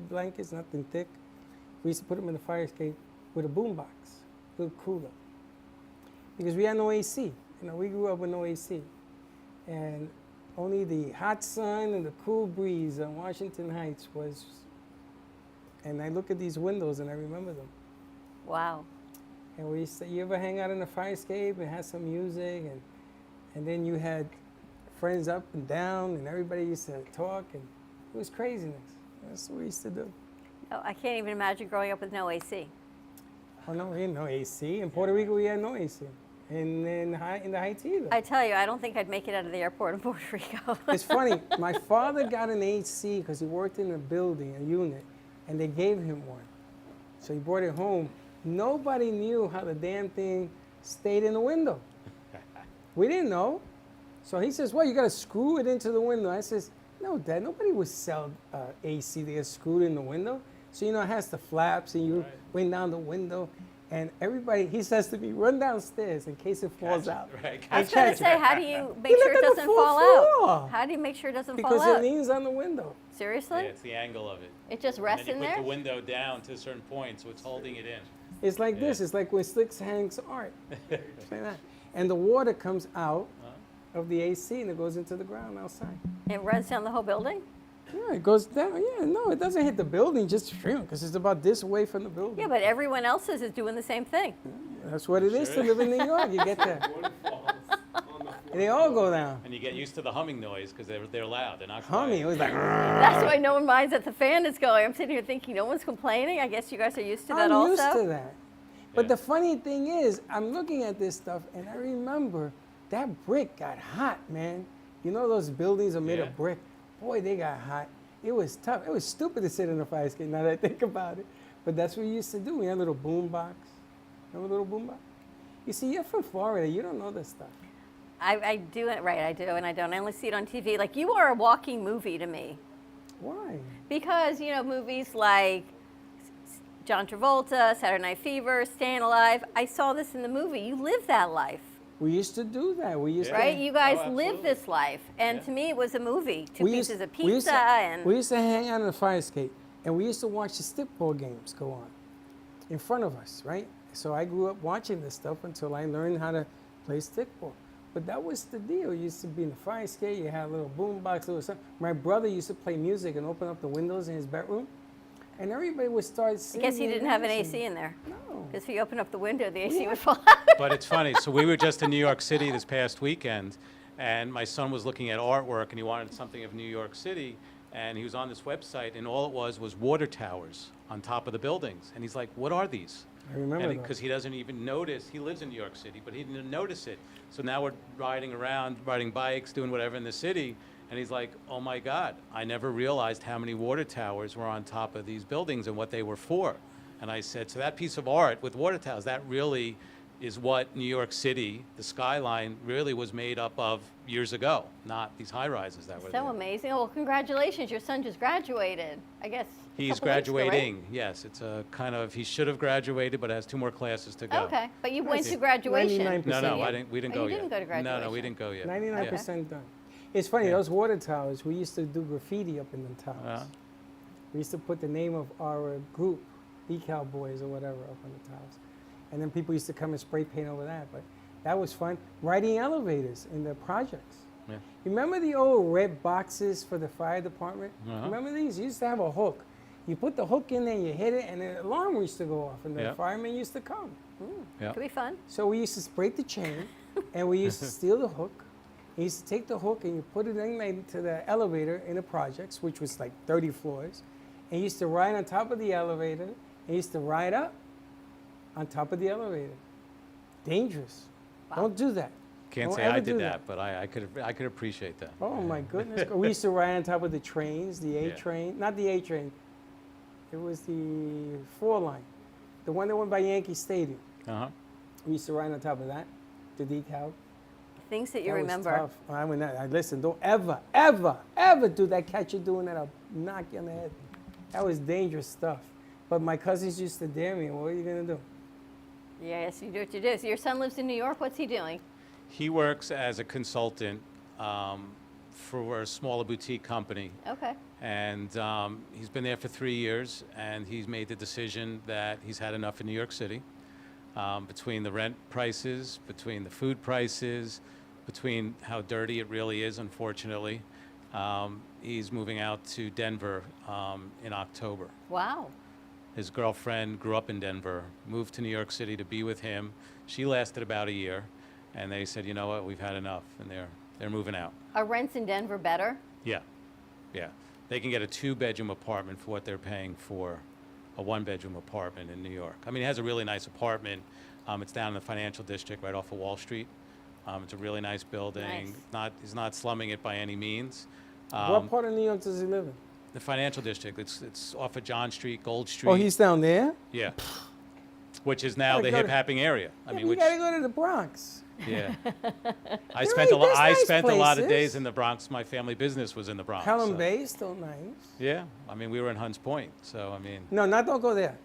blankets, nothing thick? We used to put them in the fire escape with a boombox, little cooler. Because we had no AC. You know, we grew up with no AC. And only the hot sun and the cool breeze on Washington Heights was, and I look at these windows and I remember them. Wow. And we used to, you ever hang out in the fire escape and have some music, and then you had friends up and down, and everybody used to talk, and it was craziness. That's what we used to do. Oh, I can't even imagine growing up with no AC. Oh no, we had no AC. In Puerto Rico, we had no AC. And in the Heights either. I tell you, I don't think I'd make it out of the airport in Puerto Rico. It's funny, my father got an AC because he worked in a building, a unit, and they gave him one. So he brought it home. Nobody knew how the damn thing stayed in the window. We didn't know. So he says, well, you got to screw it into the window. I says, no, Dad, nobody would sell AC that gets screwed in the window. So, you know, it has the flaps, and you went down the window. And everybody, he says to me, run downstairs in case it falls out. I was going to say, how do you make sure it doesn't fall out? How do you make sure it doesn't fall out? Because it leans on the window. Seriously? Yeah, it's the angle of it. It just rests in and then there? you put the window down to a certain point, so it's holding it in. It's like this. It's like when Slicks hangs art. It's like that. And the water comes out of the AC and it goes into the ground outside. It runs down the whole building? Yeah, it goes down. Yeah, no, it doesn't hit the building, just because it's about this way from the building. Yeah, but everyone else's is doing the same thing. That's what it is to live in New York. You get that. They all go down. And you get used to the humming noise because they're loud. They're not Humming. It was like. That's why no one minds that the fan is going. I'm sitting here thinking no one's complaining. I guess you guys are used to that I'm also. used to that. But the funny thing is, I'm looking at this stuff and I remember that brick got hot, man. You know those buildings are made of brick? Boy, they got hot. It was tough. It was stupid to sit in a fire escape now that I think about it. But that's what we used to do. We had a little boom box. Remember a little boom box? You see, you're from Florida. You don't know this stuff. I do it right. I do, and I don't. I only see it on TV. Like, you are a walking movie to me. Why? Because, you know, movies like John Travolta, Saturday Night Fever, Staying Alive. I saw this in the movie. You live that life. We used to do that. We used Right? to. You guys live this life. And to me, it was a movie. Two pieces of pizza We used to hang out in the fire escape, and we used to watch the stickball games go on in front of us, right? So I grew up watching this stuff until I learned how to play stickball. But that was the deal. You used to be in the fire escape. You had a little boom box, little something. My brother used to play music and open up the windows in his bedroom, and everybody would start I singing. guess he didn't have an and AC in there. No. Because if you open up the window, the AC would fall But it's funny. So we were just in New York City this past weekend, and my son was looking at artwork, and he wanted something of New York City, and he was on this website, and all it was water towers on top of the buildings. And he's like, what are these? I remember that. Because he doesn't even notice. He lives in New York City, but he didn't notice it. So now we're riding around, riding bikes, doing whatever in the city, and he's like, oh my God, I never realized how many water towers were on top of these buildings and what they were for. And I said, so that piece of art with water towers, that really is what New York City, the skyline, really was made up of years ago, not these high rises that were So there. amazing. Well, congratulations. Your son just graduated, I guess. a He's couple weeks ago, right? graduating, yes. It's a kind of, he should have graduated, but has 2 more classes to go. Okay, but you went Yeah. to graduation. 99%. No, didn't we didn't Oh, go you yet. didn't go to No, we didn't go yet. 99% done. It's funny, those water towers, we used to do graffiti up in them towers. Yeah. We used to put the name of our group, Decal Boys or whatever, up on the towers. And then people used to come and spray paint over that. But that was fun. Riding elevators in the projects. Yeah. You remember the old red boxes for the fire department? Uh-huh. Remember these? You used to have a hook. You put the hook in there, you hit it, and the alarm used to go off, and the Yeah. firemen used to come. Yeah. Could be fun. So we used to break the chain, and we used to steal the hook. You used to take the hook and you put it into the elevator in the projects, which was like 30 floors. And you used to ride on top of the elevator, and you used to ride up on top of the elevator. Dangerous. Don't do that. Can't Don't say I ever did do that, but I could appreciate that. Oh my goodness. We used to ride on top of the trains, the A Yeah. train, not the A train. It was the 4 line, the one that went by Yankee Stadium. Uh-huh. We used to ride on top of that, the decal. Things that you That was remember. tough. Listen, don't ever do that. Catch you doing that, I'll knock you on the head. That was dangerous stuff. But my cousins used to dare me. What are you gonna do? Yes, you do what you do. So your son lives in New York. What's he doing? He works as a consultant for a smaller boutique company. Okay. And he's been there for 3 years, and he's made the decision that he's had enough in New York City. Between the rent prices, between the food prices, between how dirty it really is, unfortunately. He's moving out to Denver in October. Wow. His girlfriend grew up in Denver, moved to New York City to be with him. She lasted about a year, and they said, you know what, we've had enough, and they're moving out. Are rents in Denver better? Yeah, yeah. They can get a 2-bedroom apartment for what they're paying for a 1-bedroom apartment in New York. I mean, it has a really nice apartment. It's down in the financial district right off of Wall Street. It's a really nice building. Nice. He's not slumming it by any means. What part of New York does he live in? The financial district. It's off of John Street, Gold Street. Oh, he's down there? Yeah. Which is now the Gotta go hip to- happing area. I Yeah, mean, you which gotta go to the Bronx. yeah. I There spent a ain't- lot. there's I nice spent a lot of places. days in the Bronx. My family business was in the Bronx. Pelham so- Bay, still nice. Yeah. I mean, we were in Hunts Point, so I mean. No, don't go there.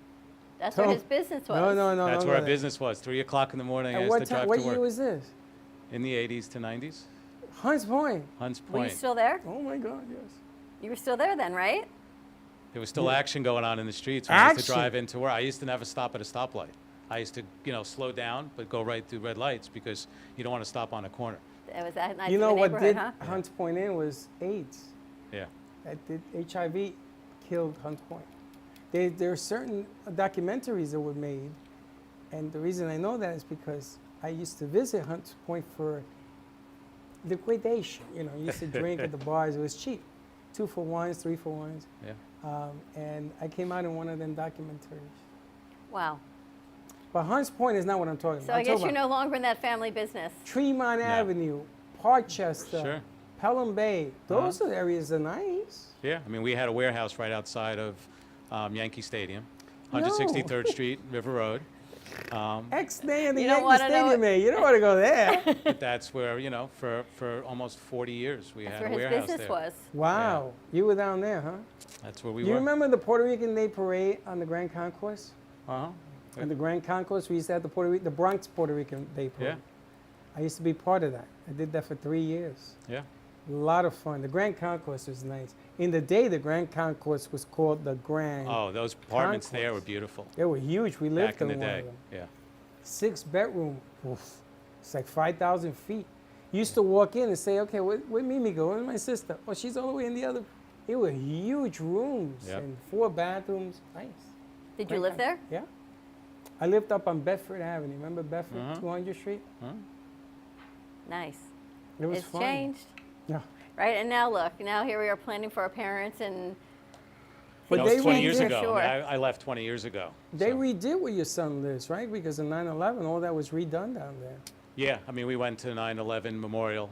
That's where Don't- his business was. No, That's don't where go our there. business was. 3 o'clock in the morning. I And used what to time? drive What to work. year was this? In the 80s to 90s. Hunts Point. Hunts Were you Point. still there? Oh my God, yes. You were still there then, right? There was still Yeah. action going on in the streets when I used to Action? drive into work. I used to never stop at a stoplight. I used to, slow down, but go right through red lights because you don't want to stop on a corner. It was that nice You of know a what neighborhood, did huh? Hunts Point in was AIDS. Yeah. That did HIV killed Hunts Point. There are certain documentaries that were made, and the reason I know that is because I used to visit Hunts Point for liquidation. You used to drink at the bars. It was cheap, 2 for 1s, 3 for 1s. Yeah. And I came out in one of them documentaries. Wow. But Hunts Point is not what I'm talking So about. I I'm guess talking you're about no longer in that family business. Tremont Avenue, Parkchester, Sure. Pelham Bay. Those are areas are nice. Yeah. I mean, we had a warehouse right outside of Yankee Stadium, 163rd Street, River Road. X-Day in the You don't Yankee wanna know Stadium, it. man. You don't want to go there. But that's where, for almost 40 years we That's had where a his warehouse business there. was. Wow. You were down there, huh? That's where we Do you were. remember the Puerto Rican Day Parade on the Grand Concourse? Uh-huh. On the Grand Concourse, we used to have the Bronx Puerto Rican Day Parade. Yeah. I used to be part of that. I did that for 3 years. Yeah. A lot of fun. The Grand Concourse was nice. In the day, the Grand Concourse was called the Grand. Oh, those apartments there Concourse. were beautiful. They were huge. We lived Back in in the one day. of them. Yeah. 6-bedroom. Oof. It's like 5,000 feet. You used to walk in and say, okay, where'd Mimi go? Where's my sister? Oh, she's all the way in the other. It were huge rooms Yep. and 4 bathrooms. Nice. Did you live there? Yeah. I lived up on Bedford Avenue. Remember Bedford, Uh-huh. 200th Street? Nice. It was It's fun. changed. Yeah. Right, and now look, now here we are planning for our parents, and But That they was 20 redid- years ago. Sure. I left 20 years ago. They redid where your son lives, right? Because of 9/11, all that was redone down there. Yeah, I mean, we went to 9/11 Memorial.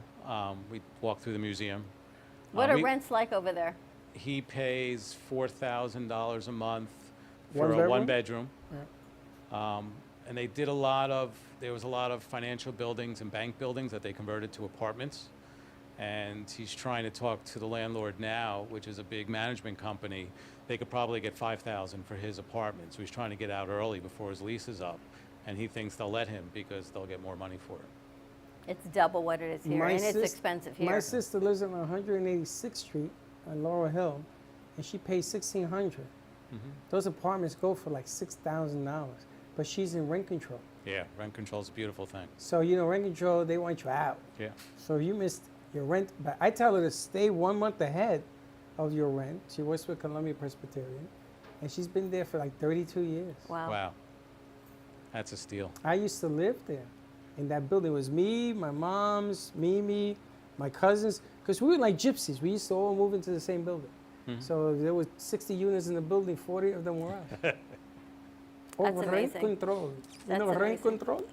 We walked through the museum. what are we- rents like over there? He pays $4,000 a month for One a bedroom? one-bedroom. And they did there was a lot of financial buildings and bank buildings that they converted to apartments. And he's trying to talk to the landlord now, which is a big management company. They could probably get $5,000 for his apartment. So he's trying to get out early before his lease is up. And he thinks they'll let him because they'll get more money for it. It's double what it is here, and it's expensive here. My sister lives on 186th Street on Laurel Hill, and she pays $1,600. Those apartments go for like $6,000, but she's in rent control. Yeah, rent control is a beautiful thing. So, you know, rent control, they want you out. Yeah. So if you missed your rent, but I tell her to stay 1 month ahead of your rent. She works with Columbia Presbyterian, and she's been there for like 32 years. Wow. That's a steal. I used to live there. In that building, it was me, my mom's, Mimi, my cousins, because we were like gypsies. We used to all move into the same building. So there were 60 units in the building, 40 of them were us. That's Rent amazing. control. That's rent amazing. control?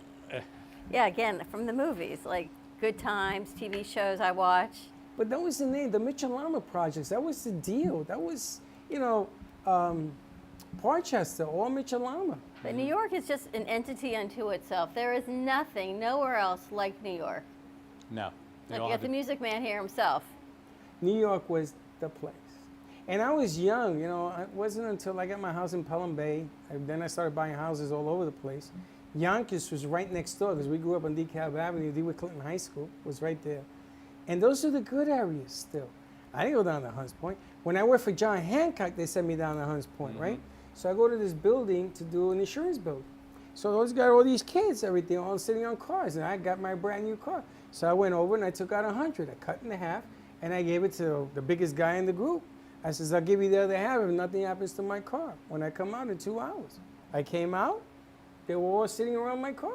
Yeah, again, from the movies, like Good Times, TV shows I watch. But that was the name, the Mitchell-Lama projects. That was the deal. That was, you know, Portchester, all Mitchell-Lama. But New York is just an entity unto itself. There is nothing, nowhere else like New York. No. Like you got the Music Man here himself. New York was the place. And I was young, you know, it wasn't until I got my house in Pelham Bay, then I started buying houses all over the place. Yonkers was right next door because we grew up on DeKalb Avenue. DeWitt Clinton High School was right there. And those are the good areas still. I didn't go down to Hunts Point. When I worked for John Hancock, they sent me down to Hunts Point, right? So I go to this building to do an insurance building. So those got all these kids, everything, all sitting on cars, and I got my brand new car. So I went over and I took out 100. I cut in half, and I gave it to the biggest guy in the group. I says, I'll give you the other half if nothing happens to my car when I come out in 2 hours. I came out, they were all sitting around my car.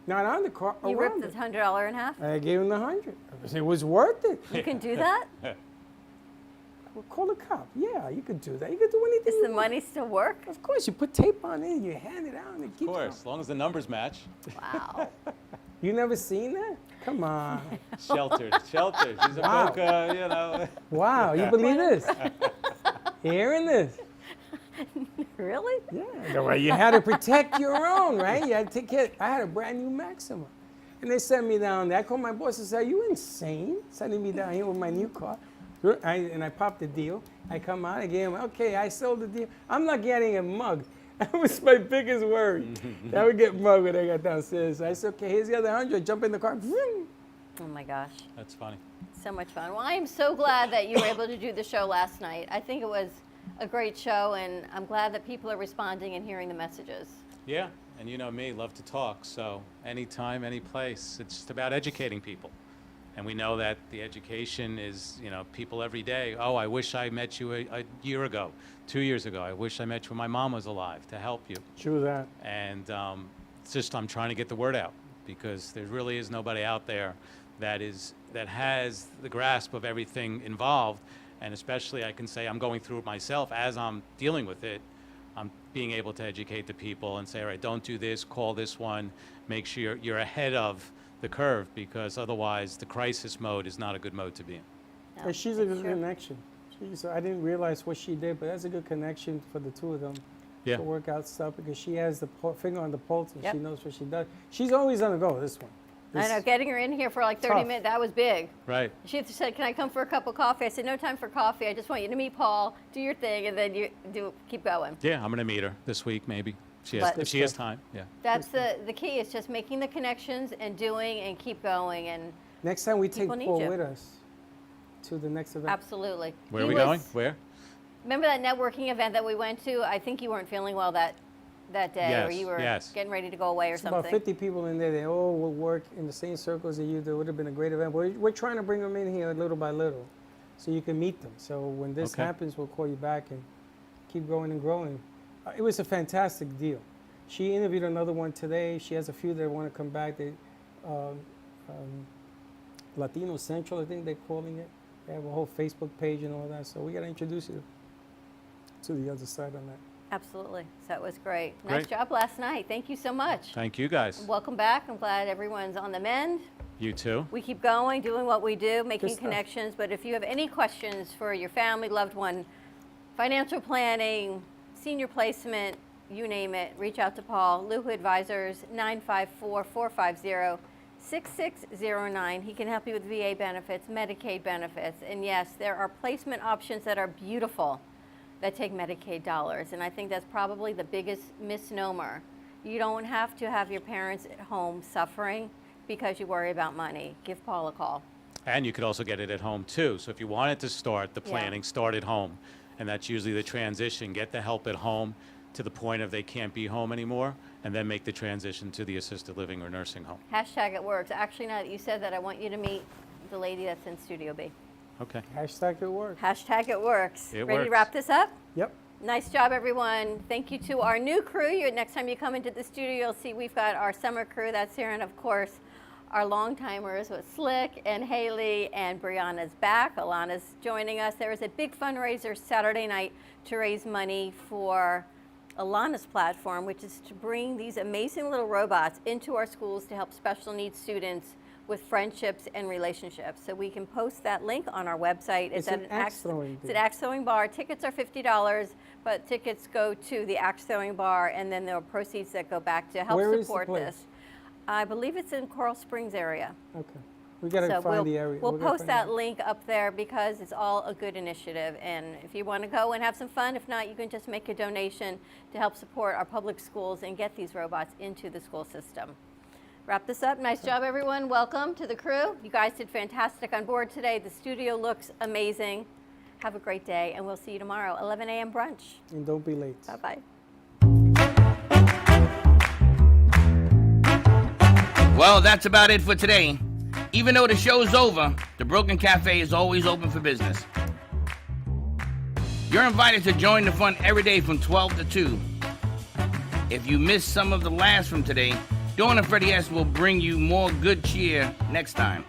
Not on the car, You around ripped it. the $100 in half? I gave him the 100. It was worth it. You can do that? Well, call the cop. Yeah, you could do that. You could do anything. Does the money still work? Of course, you put tape on it, you hand it out, and it Of keeps course, as long as the numbers match. Wow. You never seen that? Come on. Sheltered. She's a Wow. boca, you know. Wow, you believe this? You hearing this? Really? Yeah. Well, you had to protect your own, right? You had to take care. I had a brand new Maxima. And they sent me down there. I called my boss and said, are you insane? Sending me down here with my new car. And I popped the deal. I come out, I gave him, okay, I sold the deal. I'm not getting a mug. That was my biggest worry. I would get mugged when I got downstairs. I said, okay, here's the other 100. Jump in the car. Vroom. Oh my gosh. That's funny. So much fun. Well, I am so glad that you were able to do the show last night. I think it was a great show, and I'm glad that people are responding and hearing the messages. Yeah, and you know me, love to talk. So anytime, any place, it's just about educating people. And we know that the education is, you know, people every day. Oh, I wish I met you a year ago, 2 years ago. I wish I met you when my mom was alive to help you. True that. And it's just I'm trying to get the word out because there really is nobody out there that has the grasp of everything involved. And especially I can say I'm going through it myself as I'm dealing with it. I'm being able to educate the people and say, all right, don't do this, call this one, make sure you're ahead of the curve because otherwise the crisis mode is not a good mode to be in. And she's a good connection. I didn't realize what she did, but that's a good connection for the two of them Yeah. to work out stuff because she has the finger on the pulse and Yep. she knows what she does. She's always on the go, this one. I know, getting her in here for like 30 Tough. minutes, that was big. Right. She said, can I come for a cup of coffee? I said, no time for coffee. I just want you to meet Paul, do your thing, and then you keep going. Yeah, I'm going to meet her this week maybe. But- If she has time, yeah. That's the key, is just making the connections and doing and keep going. And Next time we take People need Paul you. with us to the next event. absolutely. Where are He we going? was- Where? Remember that networking event that we went to? I think you weren't feeling well that that day, or Yes, you were yes. getting ready to go away or It's something. about 50 people in there. They all will work in the same circles that you do. It would have been a great event. We're trying to bring them in here little by little so you can meet them. So when this Okay. happens, we'll call you back and keep growing and growing. It was a fantastic deal. She interviewed another one today. She has a few that want to come back. They, Latino Central, I think they're calling it. They have a whole Facebook page and all that. So we got to introduce you to the other side on that. Absolutely. So it was great. Nice Great. job last night. Thank you so much. Thank you guys. Welcome back. I'm glad everyone's on the mend. You too. We keep going, doing what we do, making stuff. connections. But if you have any questions for your family, loved one, financial planning, senior placement, you name it, reach out to Paul. Luhu Advisors, 954-450-6609. He can help you with VA benefits, Medicaid benefits. And yes, there are placement options that are beautiful that take Medicaid dollars. And I think that's probably the biggest misnomer. You don't have to have your parents at home suffering because you worry about money. Give Paul a call. And you could also get it at home too. So if you wanted to start the Yeah. planning, start at home. And that's usually the transition. Get the help at home to the point of they can't be home anymore, and then make the transition to the assisted living or nursing home. Hashtag it works. Actually, now that you said that, I want you to meet the lady that's in Studio B. Okay. Hashtag it works. Hashtag it works. It Ready to works. wrap this up? Yep. Nice job, everyone. Thank you to our new crew. Next time you come into the studio, you'll see we've got our summer crew that's here, and of course, our long timers with Slick and Haley, and Brianna's back. Alana's joining us. There is a big fundraiser Saturday night to raise money for Alana's platform, which is to bring these amazing little robots into our schools to help special needs students with friendships and relationships. So we can post that link on our website. It's an axe throwing It's an axe throwing bar. Tickets are $50, but tickets go to the axe throwing bar, and then there are proceeds that go back to help Where is the support place? this. I believe it's in Coral Springs area. Okay. We got to So find the area. We'll We're gonna post find that out. link up there because it's all a good initiative. And if you want to go and have some fun, if not, you can just make a donation to help support our public schools and get these robots into the school system. Wrap this up. Nice job, everyone. Welcome to the crew. You guys did fantastic on board today. The studio looks amazing. Have a great day, and we'll see you tomorrow, 11 a.m. brunch. And don't be late. Bye-bye. Well, that's about it for today. Even though the show's over, the Brooklyn Cafe is always open for business. You're invited to join the fun every day from 12 to 2. If you missed some of the laughs from today, Dawn and Freddie S. will bring you more good cheer next time.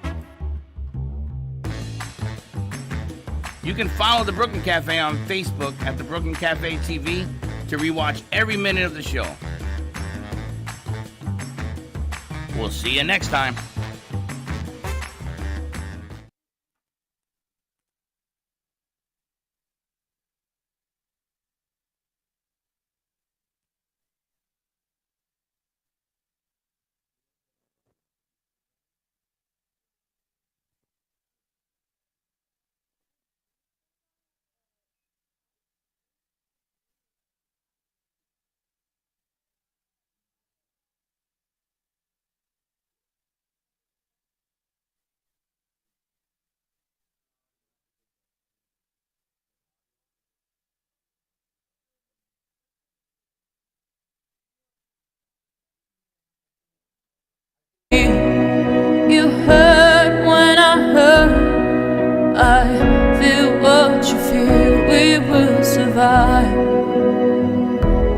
You can follow the Brooklyn Cafe on Facebook at the Brooklyn Cafe TV to rewatch every minute of the show. We'll see you next time. You heard when I heard. I feel what you feel. We will survive.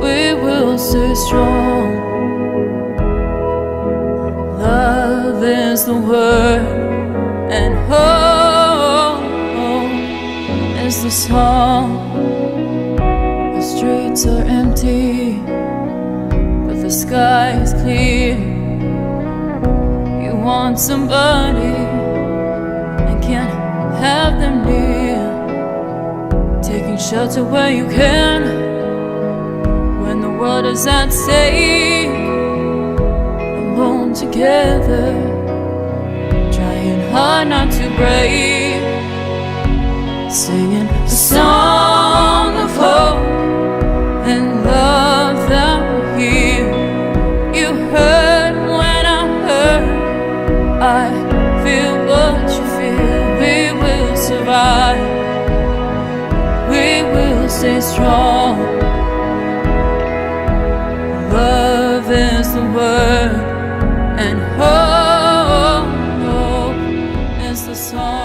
We will stay strong. Love is the word, and hope is the song. The streets are empty, but the sky is clear. Want somebody and can't have them near. Taking shelter where you can when the world is at stake. Alone together, trying hard not to break. Singing a song of hope and love that we hear. You heard when I heard. I feel what you feel. We will survive. We will stay strong. is the word, and hope is the song.